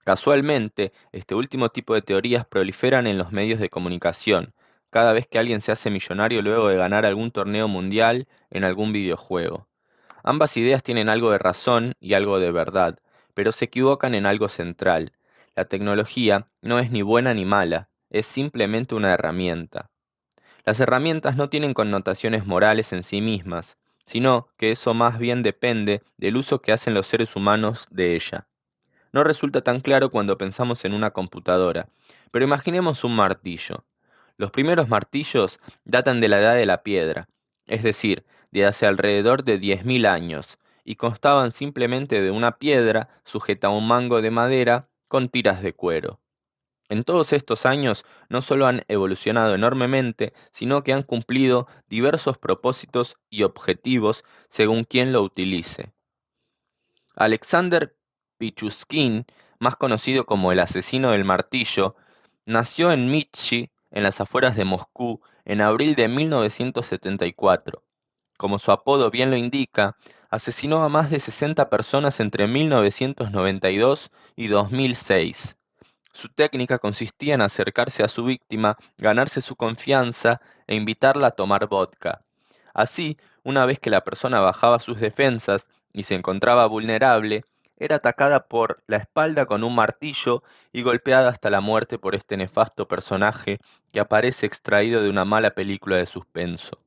Casualmente, este último tipo de teorías proliferan en los medios de comunicación, cada vez que alguien se hace millonario luego de ganar algún torneo mundial en algún videojuego. Ambas ideas tienen algo de razón y algo de verdad, pero se equivocan en algo central. La tecnología no es ni buena ni mala, es simplemente una herramienta. Las herramientas no tienen connotaciones morales en sí mismas, sino que eso más bien depende del uso que hacen los seres humanos de ella. No resulta tan claro cuando pensamos en una computadora, pero imaginemos un martillo. Los primeros martillos datan de la edad de la piedra, es decir, de hace alrededor de 10.000 años, y constaban simplemente de una piedra sujeta a un mango de madera con tiras de cuero. En todos estos años no solo han evolucionado enormemente, sino que han cumplido diversos propósitos y objetivos según quien lo utilice. Alexander Pichuskin, más conocido como el asesino del martillo, nació en Mitsy, en las afueras de Moscú, en abril de 1974. Como su apodo bien lo indica, asesinó a más de 60 personas entre 1992 y 2006. Su técnica consistía en acercarse a su víctima, ganarse su confianza e invitarla a tomar vodka. Así, una vez que la persona bajaba sus defensas y se encontraba vulnerable, era atacada por la espalda con un martillo y golpeada hasta la muerte por este nefasto personaje que aparece extraído de una mala película de suspenso.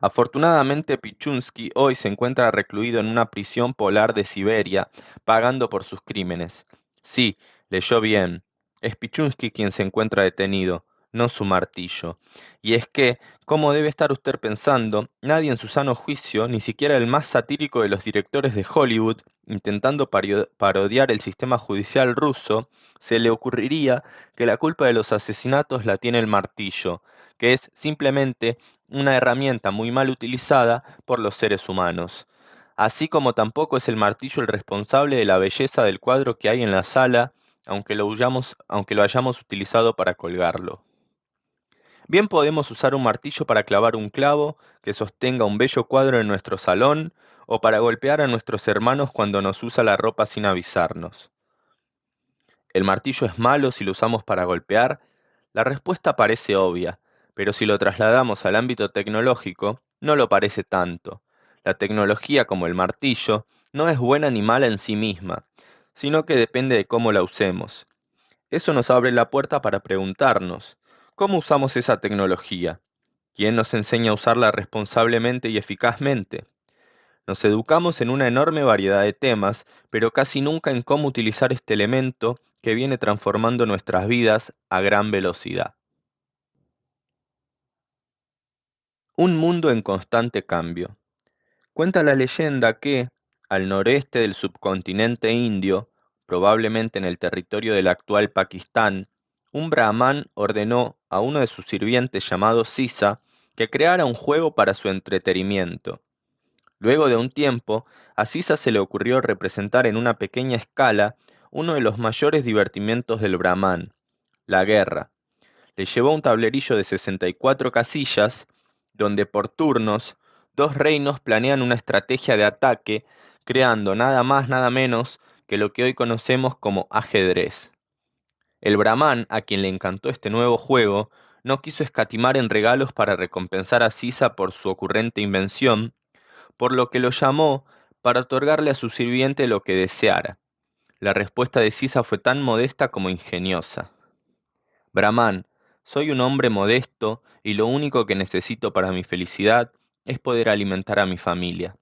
Afortunadamente, Pichunsky hoy se encuentra recluido en una prisión polar de Siberia, pagando por sus crímenes. Sí, leyó bien. Es Pichunsky quien se encuentra detenido, no su martillo. Y es que, como debe estar usted pensando, nadie en su sano juicio, ni siquiera el más satírico de los directores de Hollywood, intentando parodiar el sistema judicial ruso, se le ocurriría que la culpa de los asesinatos la tiene el martillo, que es simplemente una herramienta muy mal utilizada por los seres humanos. Así como tampoco es el martillo el responsable de la belleza del cuadro que hay en la sala, aunque lo hayamos utilizado para colgarlo. Bien podemos usar un martillo para clavar un clavo que sostenga un bello cuadro en nuestro salón o para golpear a nuestros hermanos cuando nos usa la ropa sin avisarnos. ¿El martillo es malo si lo usamos para golpear? La respuesta parece obvia, pero si lo trasladamos al ámbito tecnológico, no lo parece tanto. La tecnología, como el martillo, no es buena ni mala en sí misma, sino que depende de cómo la usemos. Eso nos abre la puerta para preguntarnos, ¿cómo usamos esa tecnología? ¿Quién nos enseña a usarla responsablemente y eficazmente? Nos educamos en una enorme variedad de temas, pero casi nunca en cómo utilizar este elemento que viene transformando nuestras vidas a gran velocidad. Un mundo en constante cambio. Cuenta la leyenda que, al noreste del subcontinente indio, probablemente en el territorio del actual Pakistán, un brahman ordenó a uno de sus sirvientes llamado Sisa que creara un juego para su entretenimiento. Luego de un tiempo, a Sisa se le ocurrió representar en una pequeña escala uno de los mayores divertimientos del brahman, la guerra. Le llevó un tablerillo de 64 casillas, donde por turnos, dos reinos planean una estrategia de ataque, creando nada más nada menos que lo que hoy conocemos como ajedrez. El brahman, a quien le encantó este nuevo juego, no quiso escatimar en regalos para recompensar a Sisa por su ocurrente invención, por lo que lo llamó para otorgarle a su sirviente lo que deseara. La respuesta de Sisa fue tan modesta como ingeniosa. Brahman, soy un hombre modesto y lo único que necesito para mi felicidad es poder alimentar a mi familia.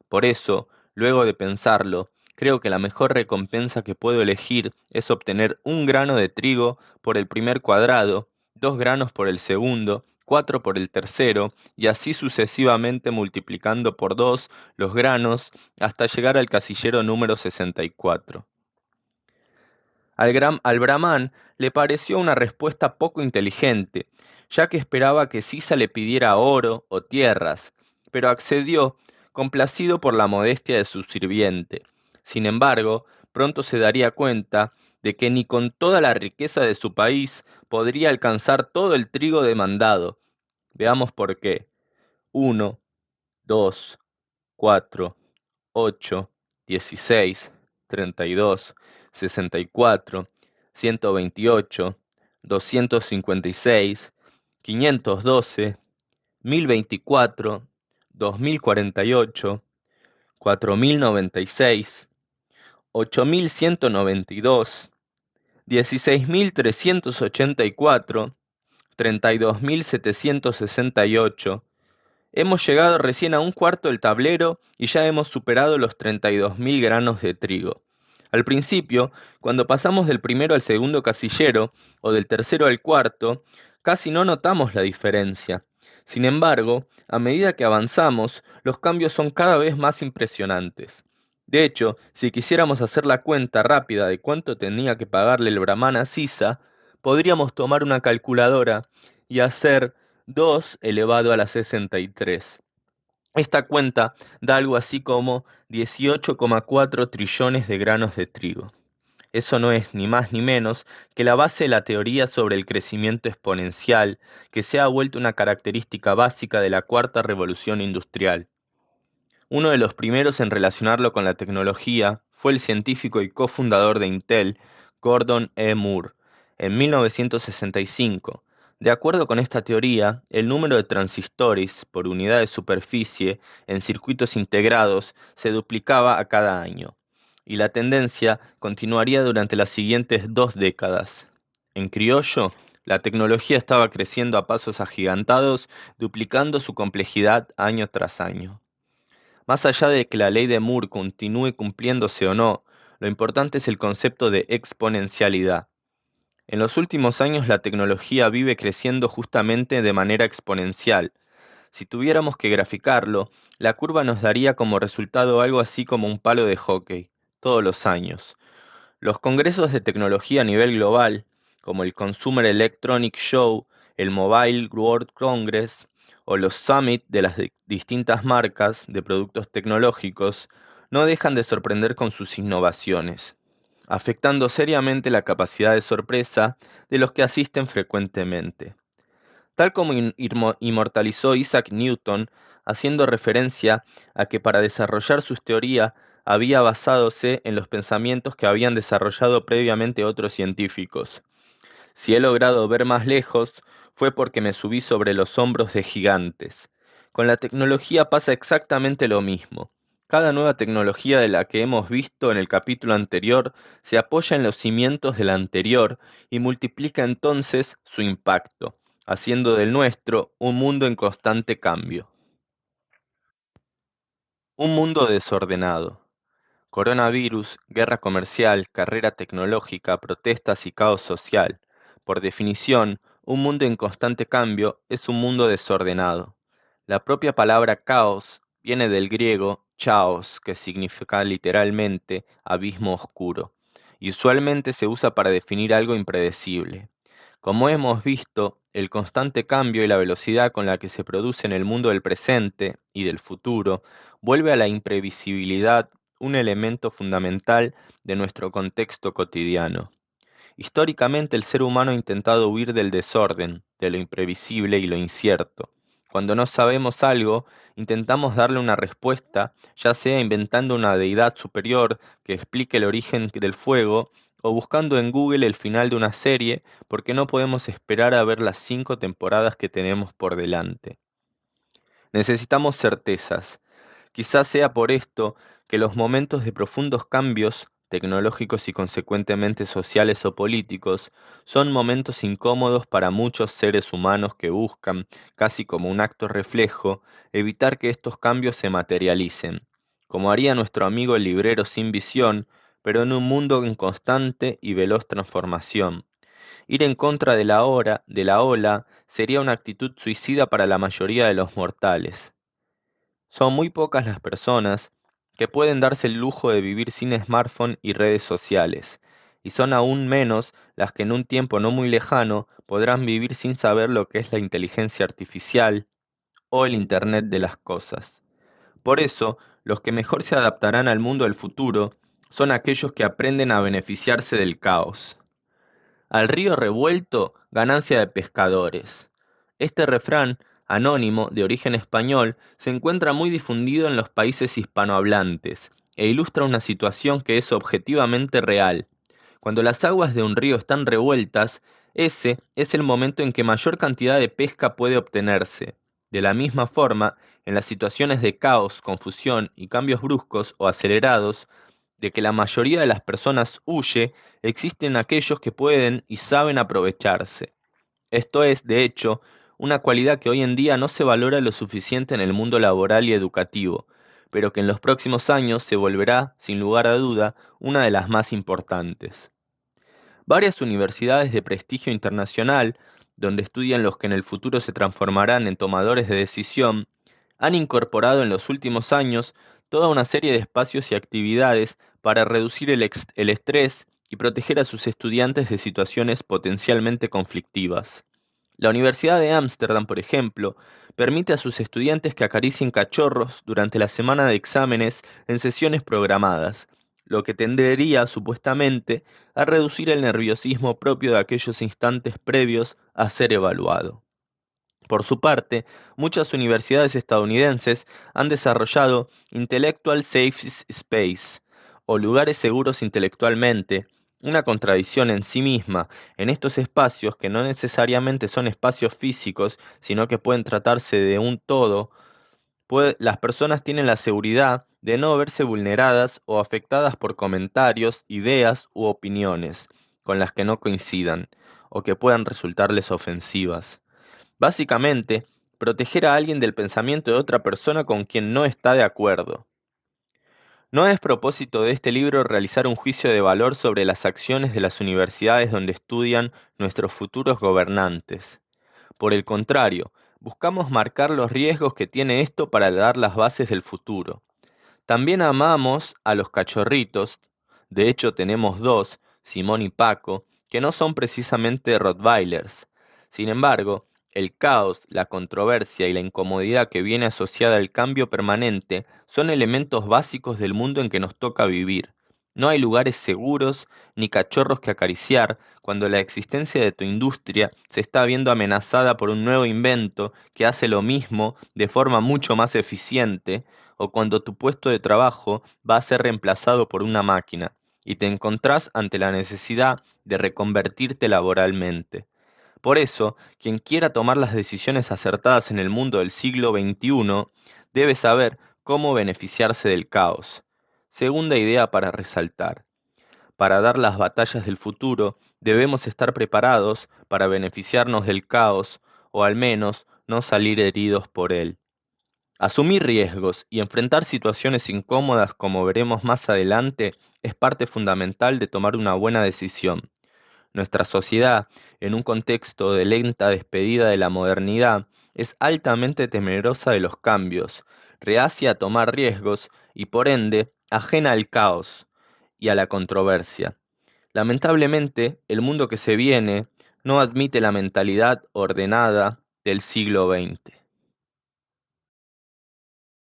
Por eso, luego de pensarlo, creo que la mejor recompensa que puedo elegir es obtener un grano de trigo por el primer cuadrado, 2 granos por el segundo, 4 por el tercero, y así sucesivamente multiplicando por 2 los granos hasta llegar al casillero número 64. Al brahman le pareció una respuesta poco inteligente, ya que esperaba que Sisa le pidiera oro o tierras, pero accedió, complacido por la modestia de su sirviente. Sin embargo, pronto se daría cuenta de que ni con toda la riqueza de su país podría alcanzar todo el trigo demandado. Veamos por qué. 1, 2, 4, 8, 16, 32, 64, 128, 256, 512, 1024, 2048, 4096, 8192, 16384, 32768. Hemos llegado recién a un cuarto del tablero y ya hemos superado los 32.000 granos de trigo. Al principio, cuando pasamos del primero al segundo casillero o del tercero al cuarto, casi no notamos la diferencia. Sin embargo, a medida que avanzamos, los cambios son cada vez más impresionantes. De hecho, si quisiéramos hacer la cuenta rápida de cuánto tenía que pagarle el brahman a Sisa, podríamos tomar una calculadora y hacer 2 elevado a la 63. Esta cuenta da algo así como 18,4 trillones de granos de trigo. Eso no es ni más ni menos que la base de la teoría sobre el crecimiento exponencial, que se ha vuelto una característica básica de la cuarta revolución industrial. Uno de los primeros en relacionarlo con la tecnología fue el científico y cofundador de Intel, Gordon E. Moore, en 1965. De acuerdo con esta teoría, el número de transistores por unidad de superficie en circuitos integrados se duplicaba a cada año, y la tendencia continuaría durante las siguientes 2 décadas. En criollo, la tecnología estaba creciendo a pasos agigantados, duplicando su complejidad año tras año. Más allá de que la ley de Moore continúe cumpliéndose o no, lo importante es el concepto de exponencialidad. En los últimos años la tecnología vive creciendo justamente de manera exponencial. Si tuviéramos que graficarlo, la curva nos daría como resultado algo así como un palo de hockey, todos los años. Los congresos de tecnología a nivel global, como el Consumer Electronics Show, el Mobile World Congress o los Summit de las distintas marcas de productos tecnológicos, no dejan de sorprender con sus innovaciones, afectando seriamente la capacidad de sorpresa de los que asisten frecuentemente. Tal como inmortalizó Isaac Newton, haciendo referencia a que para desarrollar sus teorías había basádose en los pensamientos que habían desarrollado previamente otros científicos. Si he logrado ver más lejos, fue porque me subí sobre los hombros de gigantes. Con la tecnología pasa exactamente lo mismo. Cada nueva tecnología de la que hemos visto en el capítulo anterior se apoya en los cimientos de la anterior y multiplica entonces su impacto, haciendo del nuestro un mundo en constante cambio. Un mundo desordenado. Coronavirus, guerra comercial, carrera tecnológica, protestas y caos social. Por definición, un mundo en constante cambio es un mundo desordenado. La propia palabra caos viene del griego chaos, que significa literalmente abismo oscuro, y usualmente se usa para definir algo impredecible. Como hemos visto, el constante cambio y la velocidad con la que se produce en el mundo del presente y del futuro vuelve a la imprevisibilidad un elemento fundamental de nuestro contexto cotidiano. Históricamente el ser humano ha intentado huir del desorden, de lo imprevisible y lo incierto. Cuando no sabemos algo, intentamos darle una respuesta, ya sea inventando una deidad superior que explique el origen del fuego, o buscando en Google el final de una serie, porque no podemos esperar a ver las 5 temporadas que tenemos por delante. Necesitamos certezas. Quizás sea por esto que los momentos de profundos cambios tecnológicos y consecuentemente sociales o políticos son momentos incómodos para muchos seres humanos que buscan, casi como un acto reflejo, evitar que estos cambios se materialicen, como haría nuestro amigo el librero sin visión, pero en un mundo en constante y veloz transformación. Ir en contra de la ola, sería una actitud suicida para la mayoría de los mortales. Son muy pocas las personas que pueden darse el lujo de vivir sin smartphone y redes sociales, y son aún menos las que en un tiempo no muy lejano podrán vivir sin saber lo que es la inteligencia artificial o el Internet de las cosas. Por eso, los que mejor se adaptarán al mundo del futuro son aquellos que aprenden a beneficiarse del caos. Al río revuelto, ganancia de pescadores. Este refrán, anónimo, de origen español, se encuentra muy difundido en los países hispanohablantes e ilustra una situación que es objetivamente real. Cuando las aguas de un río están revueltas, ese es el momento en que mayor cantidad de pesca puede obtenerse. De la misma forma, en las situaciones de caos, confusión y cambios bruscos o acelerados, de que la mayoría de las personas huye, existen aquellos que pueden y saben aprovecharse. Esto es, de hecho, una cualidad que hoy en día no se valora lo suficiente en el mundo laboral y educativo, pero que en los próximos años se volverá, sin lugar a duda, una de las más importantes. Varias universidades de prestigio internacional, donde estudian los que en el futuro se transformarán en tomadores de decisión, han incorporado en los últimos años toda una serie de espacios y actividades para reducir el estrés y proteger a sus estudiantes de situaciones potencialmente conflictivas. La Universidad de Ámsterdam, por ejemplo, permite a sus estudiantes que acaricien cachorros durante la semana de exámenes en sesiones programadas, lo que tendería, supuestamente, a reducir el nerviosismo propio de aquellos instantes previos a ser evaluado. Por su parte, muchas universidades estadounidenses han desarrollado Intellectual Safe Space, o lugares seguros intelectualmente, una contradicción en sí misma. En estos espacios, que no necesariamente son espacios físicos, sino que pueden tratarse de un todo, las personas tienen la seguridad de no verse vulneradas o afectadas por comentarios, ideas u opiniones con las que no coincidan, o que puedan resultarles ofensivas. Básicamente, proteger a alguien del pensamiento de otra persona con quien no está de acuerdo. No es propósito de este libro realizar un juicio de valor sobre las acciones de las universidades donde estudian nuestros futuros gobernantes. Por el contrario, buscamos marcar los riesgos que tiene esto para dar las bases del futuro. También amamos a los cachorritos, de hecho tenemos dos, Simón y Paco, que no son precisamente Rottweilers. Sin embargo, el caos, la controversia y la incomodidad que viene asociada al cambio permanente son elementos básicos del mundo en que nos toca vivir. No hay lugares seguros ni cachorros que acariciar cuando la existencia de tu industria se está viendo amenazada por un nuevo invento que hace lo mismo de forma mucho más eficiente, o cuando tu puesto de trabajo va a ser reemplazado por una máquina y te encontrás ante la necesidad de reconvertirte laboralmente. Por eso, quien quiera tomar las decisiones acertadas en el mundo del siglo XXI debe saber cómo beneficiarse del caos. Segunda idea para resaltar. Para dar las batallas del futuro, debemos estar preparados para beneficiarnos del caos o al menos no salir heridos por él. Asumir riesgos y enfrentar situaciones incómodas, como veremos más adelante, es parte fundamental de tomar una buena decisión. Nuestra sociedad, en un contexto de lenta despedida de la modernidad, es altamente temerosa de los cambios, reacia a tomar riesgos y por ende ajena al caos y a la controversia. Lamentablemente, el mundo que se viene no admite la mentalidad ordenada del siglo XX.